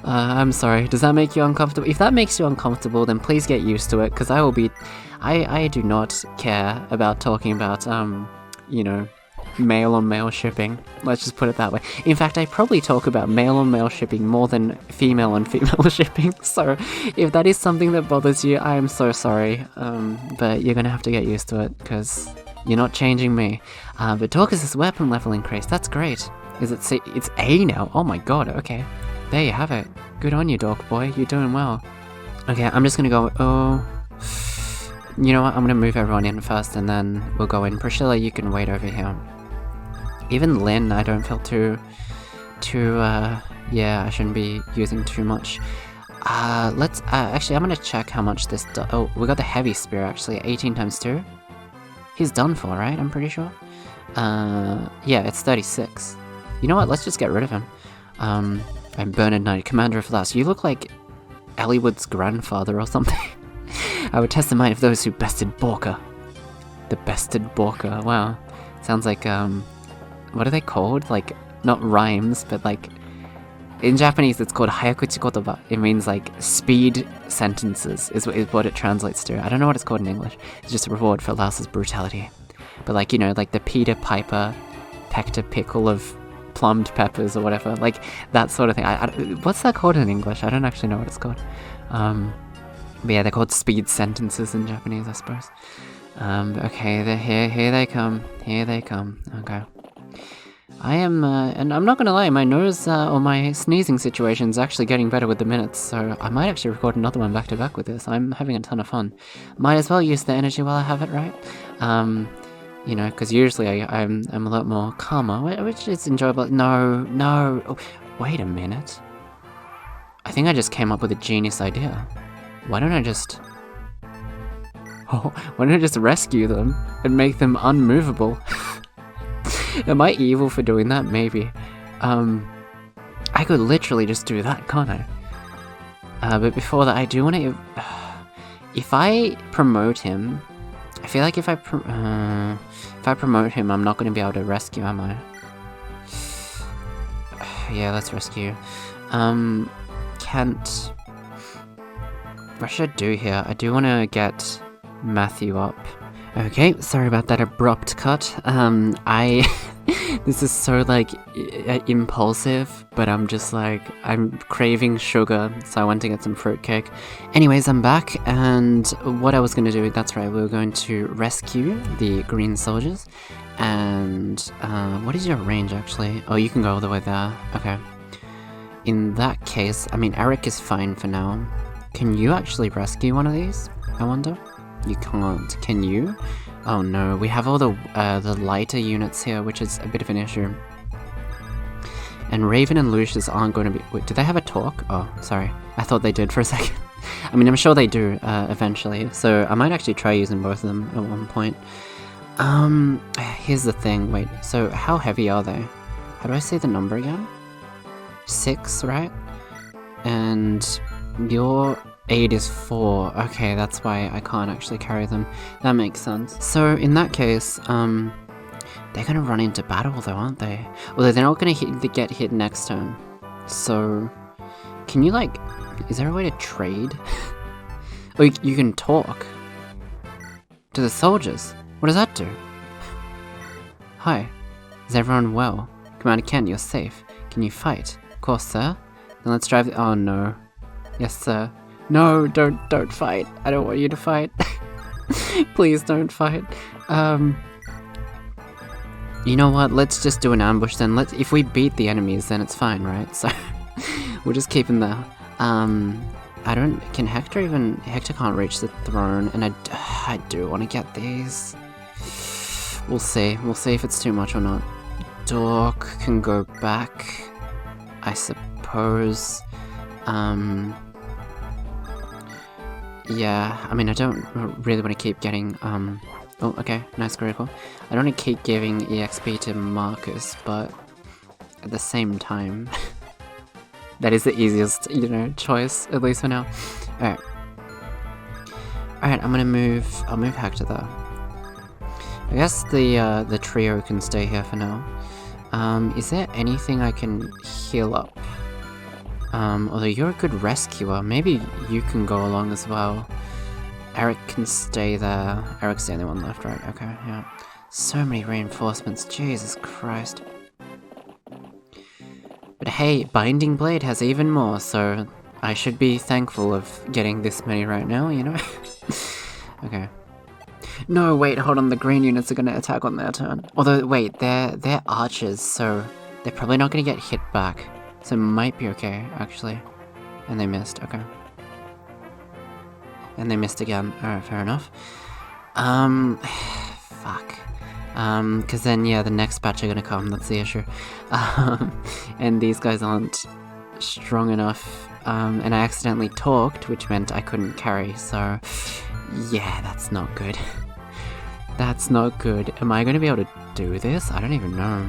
I'm sorry. Does that make you uncomfortable? If that makes you uncomfortable, then please get used to it, because I do not care about talking about, male-on-male shipping. Let's just put it that way. In fact, I probably talk about male-on-male shipping more than female-on-female shipping, so if that is something that bothers you, I am so sorry, but you're gonna have to get used to it, because you're not changing me. But Dorcas's weapon level increased, that's great. Is it C? It's A now? Oh my god, okay. There you have it. Good on you, Dork boy, you're doing well. Okay, I'm just gonna go, you know what, I'm gonna move everyone in first, and then we'll go in. Priscilla, you can wait over here. Even Lynn, I don't feel too, yeah, I shouldn't be using too much. Let's, actually, I'm gonna check how much this oh, we got the heavy spear, actually, 18 times 2. He's done for, right? I'm pretty sure. Yeah, it's 36. You know what, let's just get rid of him. I'm Bernard Knight, Commander of Laos. You look like Eliwood's grandfather or something. I would test the might of those who bested Borka. The bested Borka, wow. Sounds like, what are they called? Like, not rhymes, but like, in Japanese it's called hayakuchi kotoba. It means like speed sentences is what it translates to. I don't know what it's called in English. It's just a reward for Laos's brutality. But like, like the Peter Piper, Pector Pickle of plumbed peppers or whatever, like that sort of thing. What's that called in English? I don't actually know what it's called. But yeah, they're called speed sentences in Japanese, I suppose. Okay, they're here they come, okay. I am, and I'm not gonna lie, my nose, or my sneezing situation's actually getting better with the minutes, so I might actually record another one back to back with this. I'm having a ton of fun. Might as well use the energy while I have it, right? You know, because usually I'm a lot more calmer, which is enjoyable. No, oh, wait a minute. I think I just came up with a genius idea. Why don't I just rescue them and make them unmovable? Am I evil for doing that? Maybe. I could literally just do that, can't I? But before that, I do want to... if I promote him... I feel like if I promote him, I'm not going to be able to rescue, am I? Yeah, let's rescue. Can't... What should I do here? I do want to get Matthew up. Okay, sorry about that abrupt cut. This is so, like, impulsive, but I'm just, like, I'm craving sugar, so I went to get some fruitcake. Anyways, I'm back, and what I was going to do, that's right, we were going to rescue the green soldiers, and, what is your range, actually? Oh, you can go all the way there. Okay. In that case, I mean, Eric is fine for now. Can you actually rescue one of these, I wonder? You can't. Can you? Oh no, we have all the lighter units here, which is a bit of an issue. And Raven and Lucius aren't going to be... Wait, do they have a talk? Oh, sorry. I thought they did for a second. I mean, I'm sure they do, eventually. So I might actually try using both of them at one point. Here's the thing. Wait, so how heavy are they? How do I say the number again? 6, right? And your 8 is 4. Okay, that's why I can't actually carry them. That makes sense. So in that case, they're gonna run into battle though, aren't they? Although they're not gonna get hit next turn. So, can you like, is there a way to trade? Oh, you can talk to the soldiers. What does that do? Hi, is everyone well? Commander Kent, you're safe. Can you fight? Of course, sir. Then let's drive oh no. Yes, sir. No, don't fight. I don't want you to fight. Please don't fight. You know what? Let's just do an ambush then. If we beat the enemies, then it's fine, right? So we'll just keep him there. Can Hector even... Hector can't reach the throne, and I do want to get these. We'll see. We'll see if it's too much or not. Dork can go back, I suppose. Yeah, I mean, I don't really want to keep getting, oh, okay, nice critical. I don't want to keep giving EXP to Marcus, but at the same time, that is the easiest, you know, choice, at least for now. Alright. Alright, I'll move Hector there. I guess the trio can stay here for now. Is there anything I can heal up? Although you're a good rescuer, maybe you can go along as well. Eric can stay there. Eric's the only one left, right? Okay, yeah. So many reinforcements, Jesus Christ. But hey, Binding Blade has even more, so I should be thankful of getting this many right now, you know? Okay. No, wait, hold on, the green units are gonna attack on their turn. Although, wait, they're archers, so they're probably not gonna get hit back. So it might be okay, actually. And they missed, okay. And they missed again. Alright, fair enough. Fuck. Cause then, yeah, the next batch are gonna come, that's the issue. And these guys aren't strong enough. And I accidentally talked, which meant I couldn't carry, so... Yeah, that's not good. That's not good. Am I gonna be able to do this? I don't even know.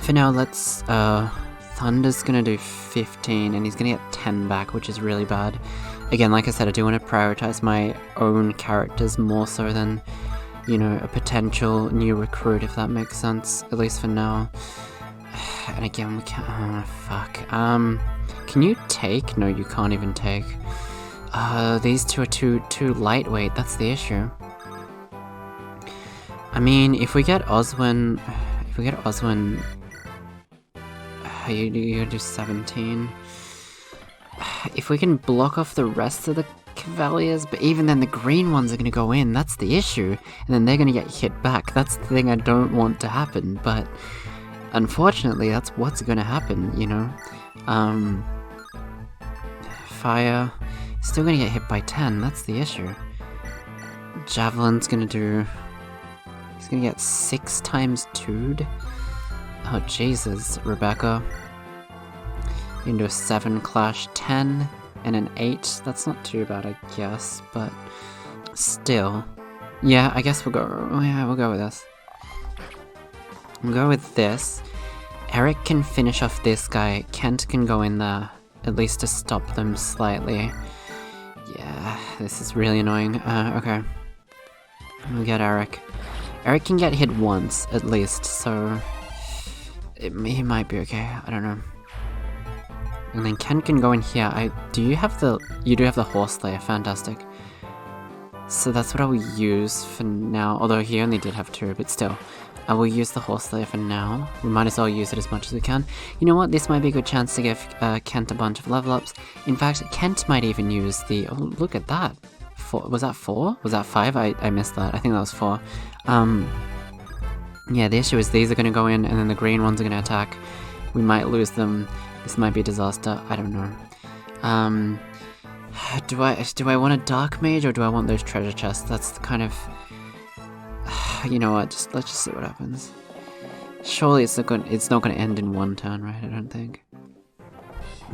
For now, let's, Thunder's gonna do 15, and he's gonna get 10 back, which is really bad. Again, like I said, I do want to prioritize my own characters more so than, you know, a potential new recruit, if that makes sense, at least for now. And again, we can't, oh, fuck. Can you take? No, you can't even take. These two are too lightweight, that's the issue. I mean, if we get Oswin... If we get Oswin... you do 17. If we can block off the rest of the Cavaliers, but even then the green ones are gonna go in, that's the issue. And then they're gonna get hit back. That's the thing I don't want to happen, but unfortunately that's what's gonna happen, you know? Fire, still gonna get hit by 10, that's the issue. Javelin's gonna do... he's gonna get 6 times 2'd. Oh Jesus, Rebecca. You can do a 7 clash, 10, and an 8. That's not too bad, I guess, but still. Yeah, I guess we'll go... oh yeah, we'll go with this. We'll go with this. Eric can finish off this guy. Kent can go in there, at least to stop them slightly. Yeah, this is really annoying. Okay. We'll get Eric. Eric can get hit once, at least, so... he might be okay, I don't know. And then Kent can go in here. You do have the Horse Layer, fantastic. So that's what I will use for now, although he only did have 2, but still. I will use the Horse Layer for now. We might as well use it as much as we can. You know what, this might be a good chance to give Kent a bunch of level ups. In fact, Kent might even use the... oh, look at that. Was that 4? Was that 5? I missed that. I think that was 4. Yeah, the issue is these are gonna go in, and then the green ones are gonna attack. We might lose them. This might be a disaster. I don't know. Do I want a Dark Mage, or do I want those treasure chests? That's the kind of... you know what, let's just see what happens. Surely it's not gonna end in one turn, right? I don't think.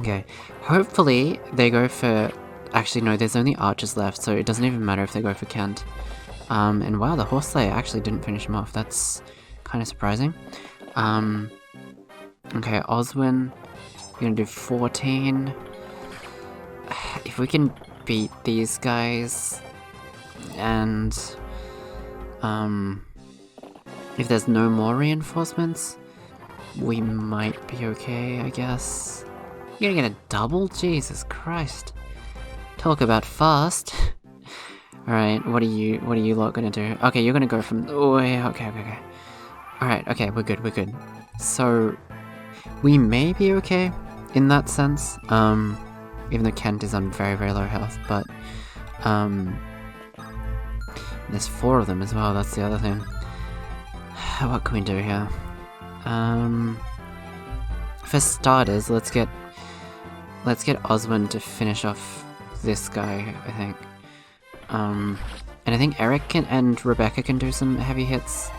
Okay. Hopefully they go for... actually, no, there's only archers left, so it doesn't even matter if they go for Kent. And wow, the Horse Slayer actually didn't finish him off. That's kind of surprising. Okay, Oswin, we're gonna do 14. If we can beat these guys, and if there's no more reinforcements, we might be okay, I guess. You're gonna get a double? Jesus Christ. Talk about fast. Alright, what are you lot gonna do? Okay, you're gonna go from... oh, yeah, okay. Alright, okay, we're good. So, we may be okay, in that sense, even though Kent is on very, very low health, but, there's 4 of them as well, that's the other thing. What can we do here? For starters, let's get Oswin to finish off this guy, I think. And I think Eric and Rebecca can do some heavy hits.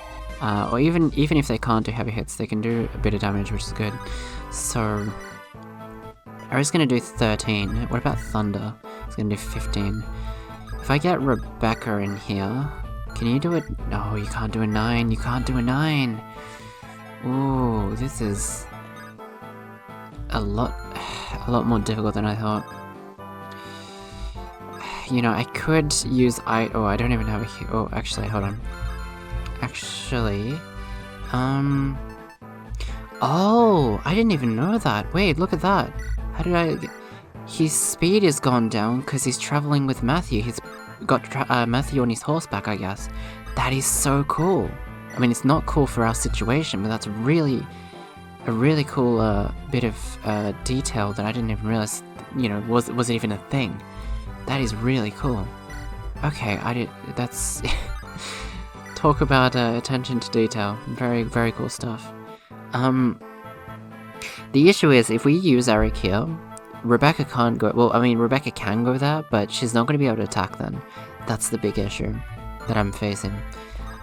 Or even if they can't do heavy hits, they can do a bit of damage, which is good. So, Eric's gonna do 13. What about Thunder? He's gonna do 15. If I get Rebecca in here, can you do it? No, you can't do a 9. You can't do a 9. Ooh, this is a lot more difficult than I thought. You know, I could use I don't even have a... oh, actually, hold on. Actually... oh! I didn't even know that! Wait, look at that! How did I... his speed has gone down because he's traveling with Matthew. He's got Matthew on his horseback, I guess. That is so cool! I mean, it's not cool for our situation, but that's a really cool bit of detail that I didn't even realize, you know, was it even a thing. That is really cool. Okay, that's... talk about attention to detail. Very, very cool stuff. The issue is, if we use Eric here, Rebecca can't go... well, I mean, Rebecca can go there, but she's not going to be able to attack then. That's the big issue that I'm facing.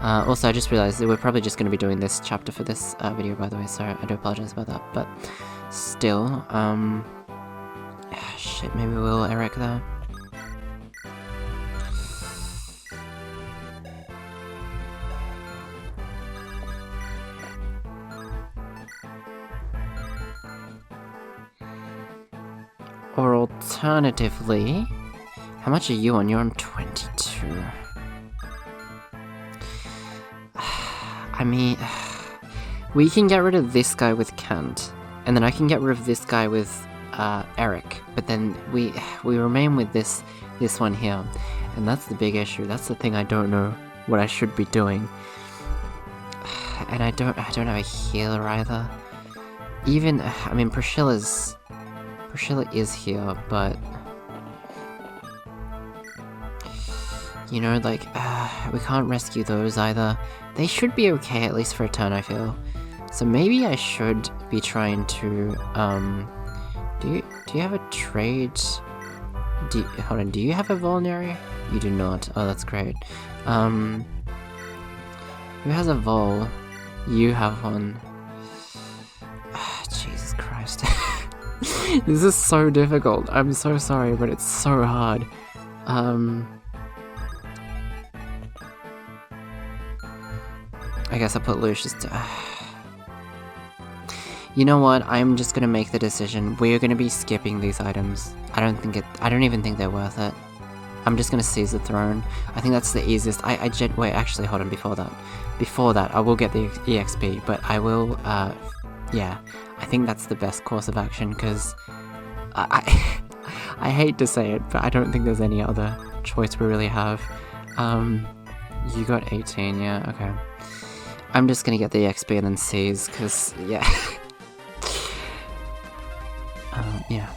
Also, I just realized that we're probably just going to be doing this chapter for this video, by the way, so I do apologize about that, but still, shit, maybe we'll Eric there. Or alternatively, how much are you on? You're on 22. I mean, we can get rid of this guy with Kent, and then I can get rid of this guy with Eric, but then we remain with this one here, and that's the big issue. That's the thing I don't know what I should be doing. and I don't have a healer either. Even, I mean, Priscilla is here, but you know, like, we can't rescue those either. They should be okay, at least for a turn, I feel. So maybe I should be trying to, do you have a trade? Hold on, do you have a vulnerary? You do not. Oh, that's great. Who has a vol? You have one. Jesus Christ. This is so difficult. I'm so sorry, but it's so hard. I guess I'll put Lucius to... You know what? I'm just gonna make the decision. We're gonna be skipping these items. I don't even think they're worth it. I'm just gonna seize the throne. I think that's the easiest. Wait, actually, hold on, before that, I will get the EXP, but I will, yeah. I think that's the best course of action, because I hate to say it, but I don't think there's any other choice we really have. You got 18, yeah, okay. I'm just gonna get the EXP and then seize, because, yeah. Yeah.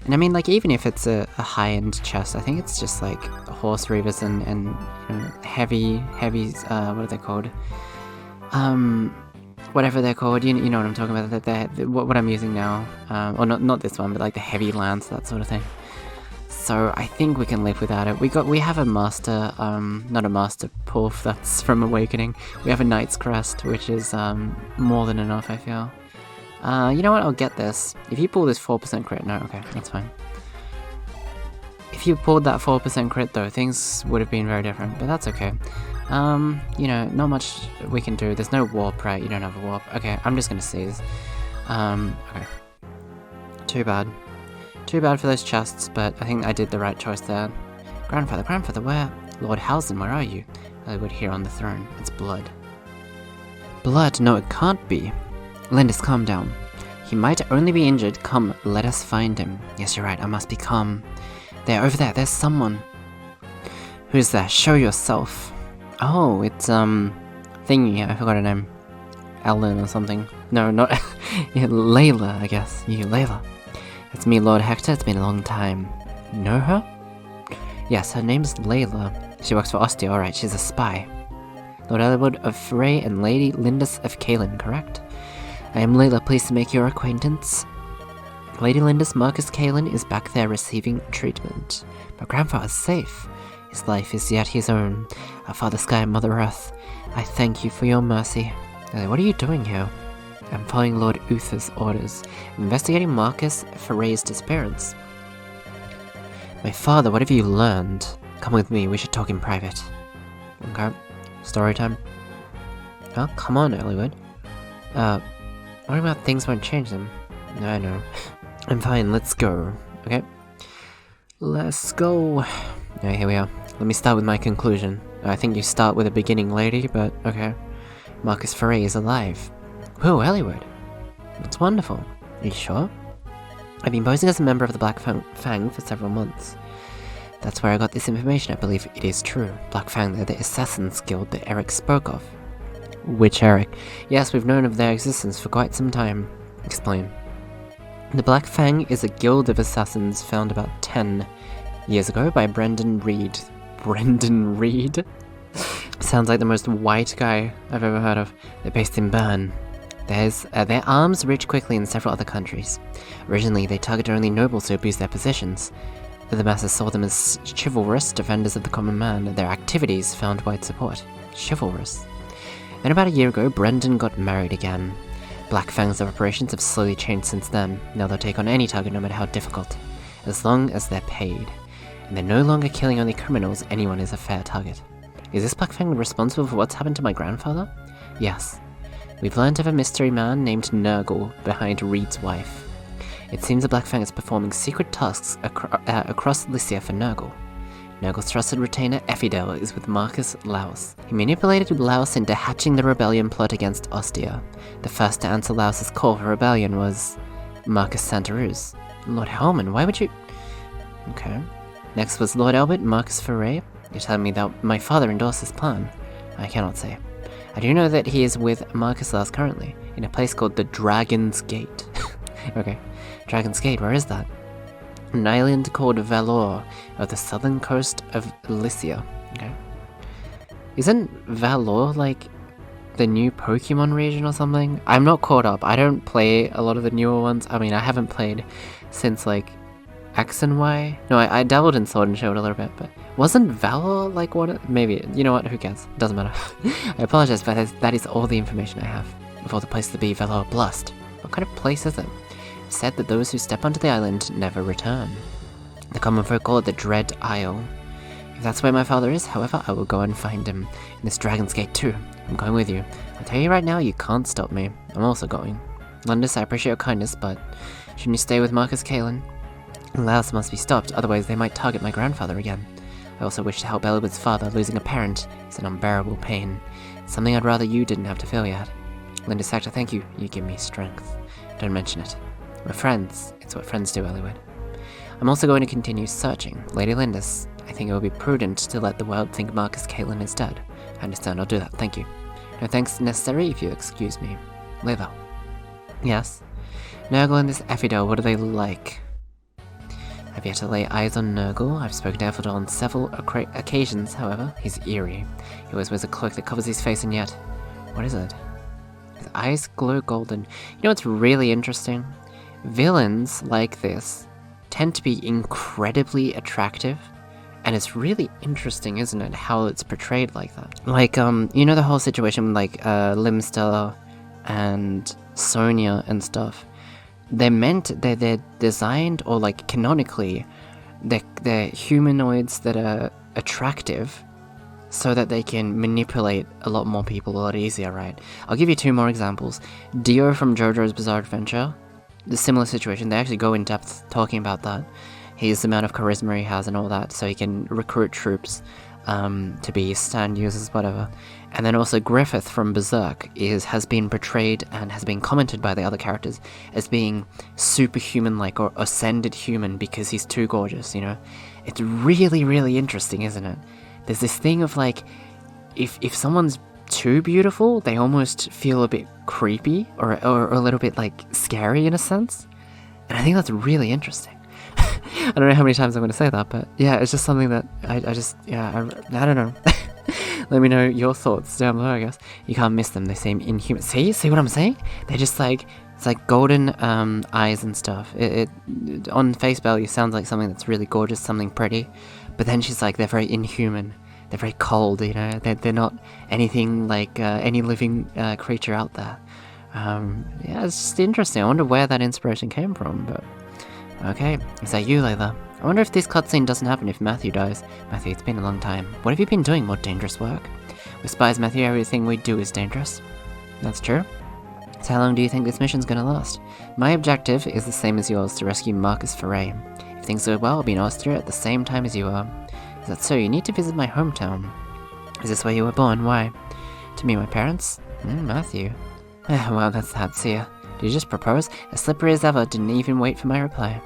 And I mean, like, even if it's a high-end chest, I think it's just, like, horse reavers and you know, heavy, what are they called? Whatever they're called, you know what I'm talking about, what I'm using now. Or not this one, but, like, the heavy lance, that sort of thing. So, I think we can live without it. We have a master, not a master poof, that's from Awakening. We have a Knight's Crest, which is, more than enough, I feel. You know what, I'll get this. If you pull this 4% crit, no, okay, that's fine. If you pulled that 4% crit though, things would have been very different, but that's okay. You know, not much we can do. There's no warp, right? You don't have a warp. Okay, I'm just gonna seize. Okay. Too bad. Too bad for those chests, but I think I did the right choice there. Grandfather, where? Lord Halsin, where are you? Hollywood here on the throne. It's blood. Blood? No, it can't be. Lindis, calm down. He might only be injured. Come, let us find him. Yes, you're right, I must be calm. There, over there, there's someone. Who's there? Show yourself. Oh, it's, thingy, I forgot her name. Ellen or something. No, not... yeah, Layla, I guess. You, Layla. It's me, Lord Hector. It's been a long time. You know her? Yes, her name's Layla. She works for Ostia, alright, she's a spy. Lord Elwood of Frey and Lady Lindis of Kalen, correct? I am Layla, pleased to make your acquaintance. Lady Lindis Marcus Kalen is back there receiving treatment. But Grandfather's safe. His life is yet his own. Our Father Sky and Mother Earth, I thank you for your mercy. What are you doing here? I'm following Lord Uther's orders, investigating Marcus Frey's disappearance. My father, what have you learned? Come with me, we should talk in private. Okay. Story time. Oh, come on, Elwood. What about things won't change them? No, I know. I'm fine, let's go. Okay. Let's go. Alright, here we are. Let me start with my conclusion. I think you start with a beginning, lady, but okay. Marcus Frey is alive. Whoa, Elwood. That's wonderful. Are you sure? I've been posing as a member of the Black Fang for several months. That's where I got this information, I believe it is true. Black Fang, they're the Assassin's Guild that Eric spoke of. Which Eric? Yes, we've known of their existence for quite some time. Explain. The Black Fang is a guild of assassins found about 10 years ago by Brendan Reed. Brendan Reed? Sounds like the most white guy I've ever heard of. They're based in Bern. Their arms reach quickly in several other countries. Originally, they targeted only nobles who abused their positions. The masses saw them as chivalrous defenders of the common man. Their activities found wide support. Chivalrous. Then about a year ago, Brendan got married again. Black Fang's operations have slowly changed since then. Now they'll take on any target no matter how difficult, as long as they're paid. And they're no longer killing only criminals, anyone is a fair target. Is this Black Fang responsible for what's happened to my grandfather? Yes. We've learned of a mystery man named Nurgle behind Reed's wife. It seems the Black Fang is performing secret tasks across Lycia for Nurgle. Nurgle's trusted retainer, Effidel, is with Marcus Laus. He manipulated Laus into hatching the rebellion plot against Ostia. The first to answer Laus's call for rebellion was Marcus Santaruz. Lord Hellman, why would you... Okay. Next was Lord Albert Marcus Frey. You're telling me that my father endorsed this plan? I cannot say. I do know that he is with Marcus Lars currently, in a place called the Dragon's Gate. Okay, Dragon's Gate, where is that? An island called Valor, of the southern coast of Lycia. Okay. Isn't Valor like the new Pokemon region or something? I'm not caught up. I don't play a lot of the newer ones. I mean, I haven't played since like X and Y. No, I dabbled in Sword and Shield a little bit, but wasn't Valor like one? Maybe. You know what? Who cares? Doesn't matter. I apologize, but that is all the information I have. Of all the places to be, Valor Blust. What kind of place is it? It's said that those who step onto the island never return. The common folk call it the Dread Isle. If that's where my father is, however, I will go and find him in this Dragon's Gate too. I'm going with you. I'll tell you right now, you can't stop me. I'm also going. Lundus, I appreciate your kindness, but shouldn't you stay with Marcus Kalen? Laos must be stopped, otherwise they might target my grandfather again. I also wish to help Elwood's father. Losing a parent is an unbearable pain. Something I'd rather you didn't have to feel yet. Lundus Hector, thank you. You give me strength. Don't mention it. We're friends. It's what friends do, Elwood. I'm also going to continue searching. Lady Lindis, I think it would be prudent to let the world think Marcus Kalen is dead. I understand, I'll do that, thank you. No thanks necessary if you excuse me. Leather. Yes? Nurgle and this Effidel, what are they like? I've yet to lay eyes on Nurgle. I've spoken to Effidel on several occasions, however. He's eerie. He always wears a cloak that covers his face, and yet... What is it? His eyes glow golden. You know what's really interesting? Villains like this tend to be incredibly attractive. And it's really interesting, isn't it, how it's portrayed like that? Like, you know the whole situation with, like, Limster and Sonia and stuff? They're designed, or, like, canonically, they're humanoids that are attractive so that they can manipulate a lot more people a lot easier, right? I'll give you two more examples. Dio from JoJo's Bizarre Adventure, the similar situation, they actually go in depth talking about that. His amount of charisma he has and all that, so he can recruit troops to be stand users, whatever. And then also Griffith from Berserk has been portrayed and has been commented by the other characters as being superhuman-like or ascended human because he's too gorgeous, you know? It's really, really interesting, isn't it? There's this thing of like, if someone's too beautiful, they almost feel a bit creepy or a little bit like scary in a sense. And I think that's really interesting. I don't know how many times I'm going to say that, but yeah, it's just something that I don't know. Let me know your thoughts down below, I guess. You can't miss them, they seem inhuman. See what I'm saying? They're just like, it's like golden eyes and stuff. It on face value sounds like something that's really gorgeous, something pretty, but then she's like, they're very inhuman. They're very cold, you know? They're not anything like any living creature out there. Yeah, it's just interesting. I wonder where that inspiration came from, but... Okay, is that you, Layla? I wonder if this cutscene doesn't happen if Matthew dies. Matthew, it's been a long time. What have you been doing? More dangerous work? With spies, Matthew, everything we do is dangerous. That's true. So how long do you think this mission's gonna last? My objective is the same as yours, to rescue Marcus Foray. If things go well, I'll be in Austria at the same time as you are. Is that so? You need to visit my hometown. Is this where you were born? Why? To meet my parents? Matthew. Well, that's that. See ya. Did you just propose? As slippery as ever, didn't even wait for my reply.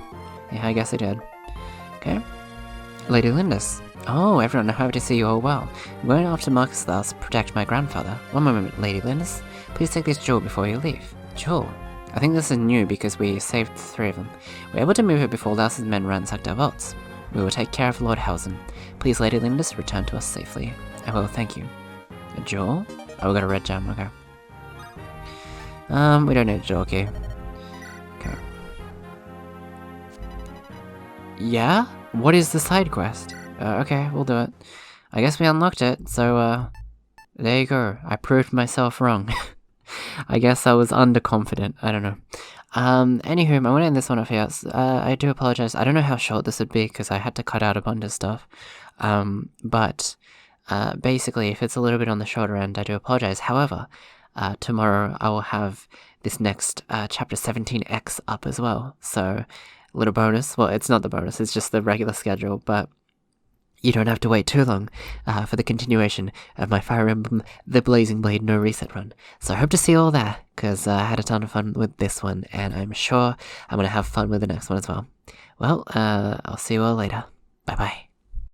Yeah, I guess I did. Okay. Lady Lindis. Oh, everyone, happy to see you all well. I'm going after Marcus Lars to protect my grandfather. One moment, Lady Lindis. Please take this jewel before you leave. Jewel? I think this is new because we saved 3 of them. We were able to move it before Lars's men ransacked our vaults. We will take care of Lord Hausen. Please, Lady Lindis, return to us safely. I will, thank you. A jewel? Oh, we got a red gem, okay. We don't need a jewel key. Okay. Yeah? What is the side quest? Okay, we'll do it. I guess we unlocked it, so, there you go. I proved myself wrong. I guess I was underconfident. I don't know. Anywho, I'm gonna end this one off here. I do apologize. I don't know how short this would be, because I had to cut out a bunch of stuff. But, basically, if it's a little bit on the shorter end, I do apologize. However, tomorrow I will have this next chapter 17X up as well, so a little bonus. Well, it's not the bonus, it's just the regular schedule, but you don't have to wait too long for the continuation of my Fire Emblem The Blazing Blade No Reset run. So I hope to see you all there, because I had a ton of fun with this one, and I'm sure I'm going to have fun with the next one as well. Well, I'll see you all later. Bye bye.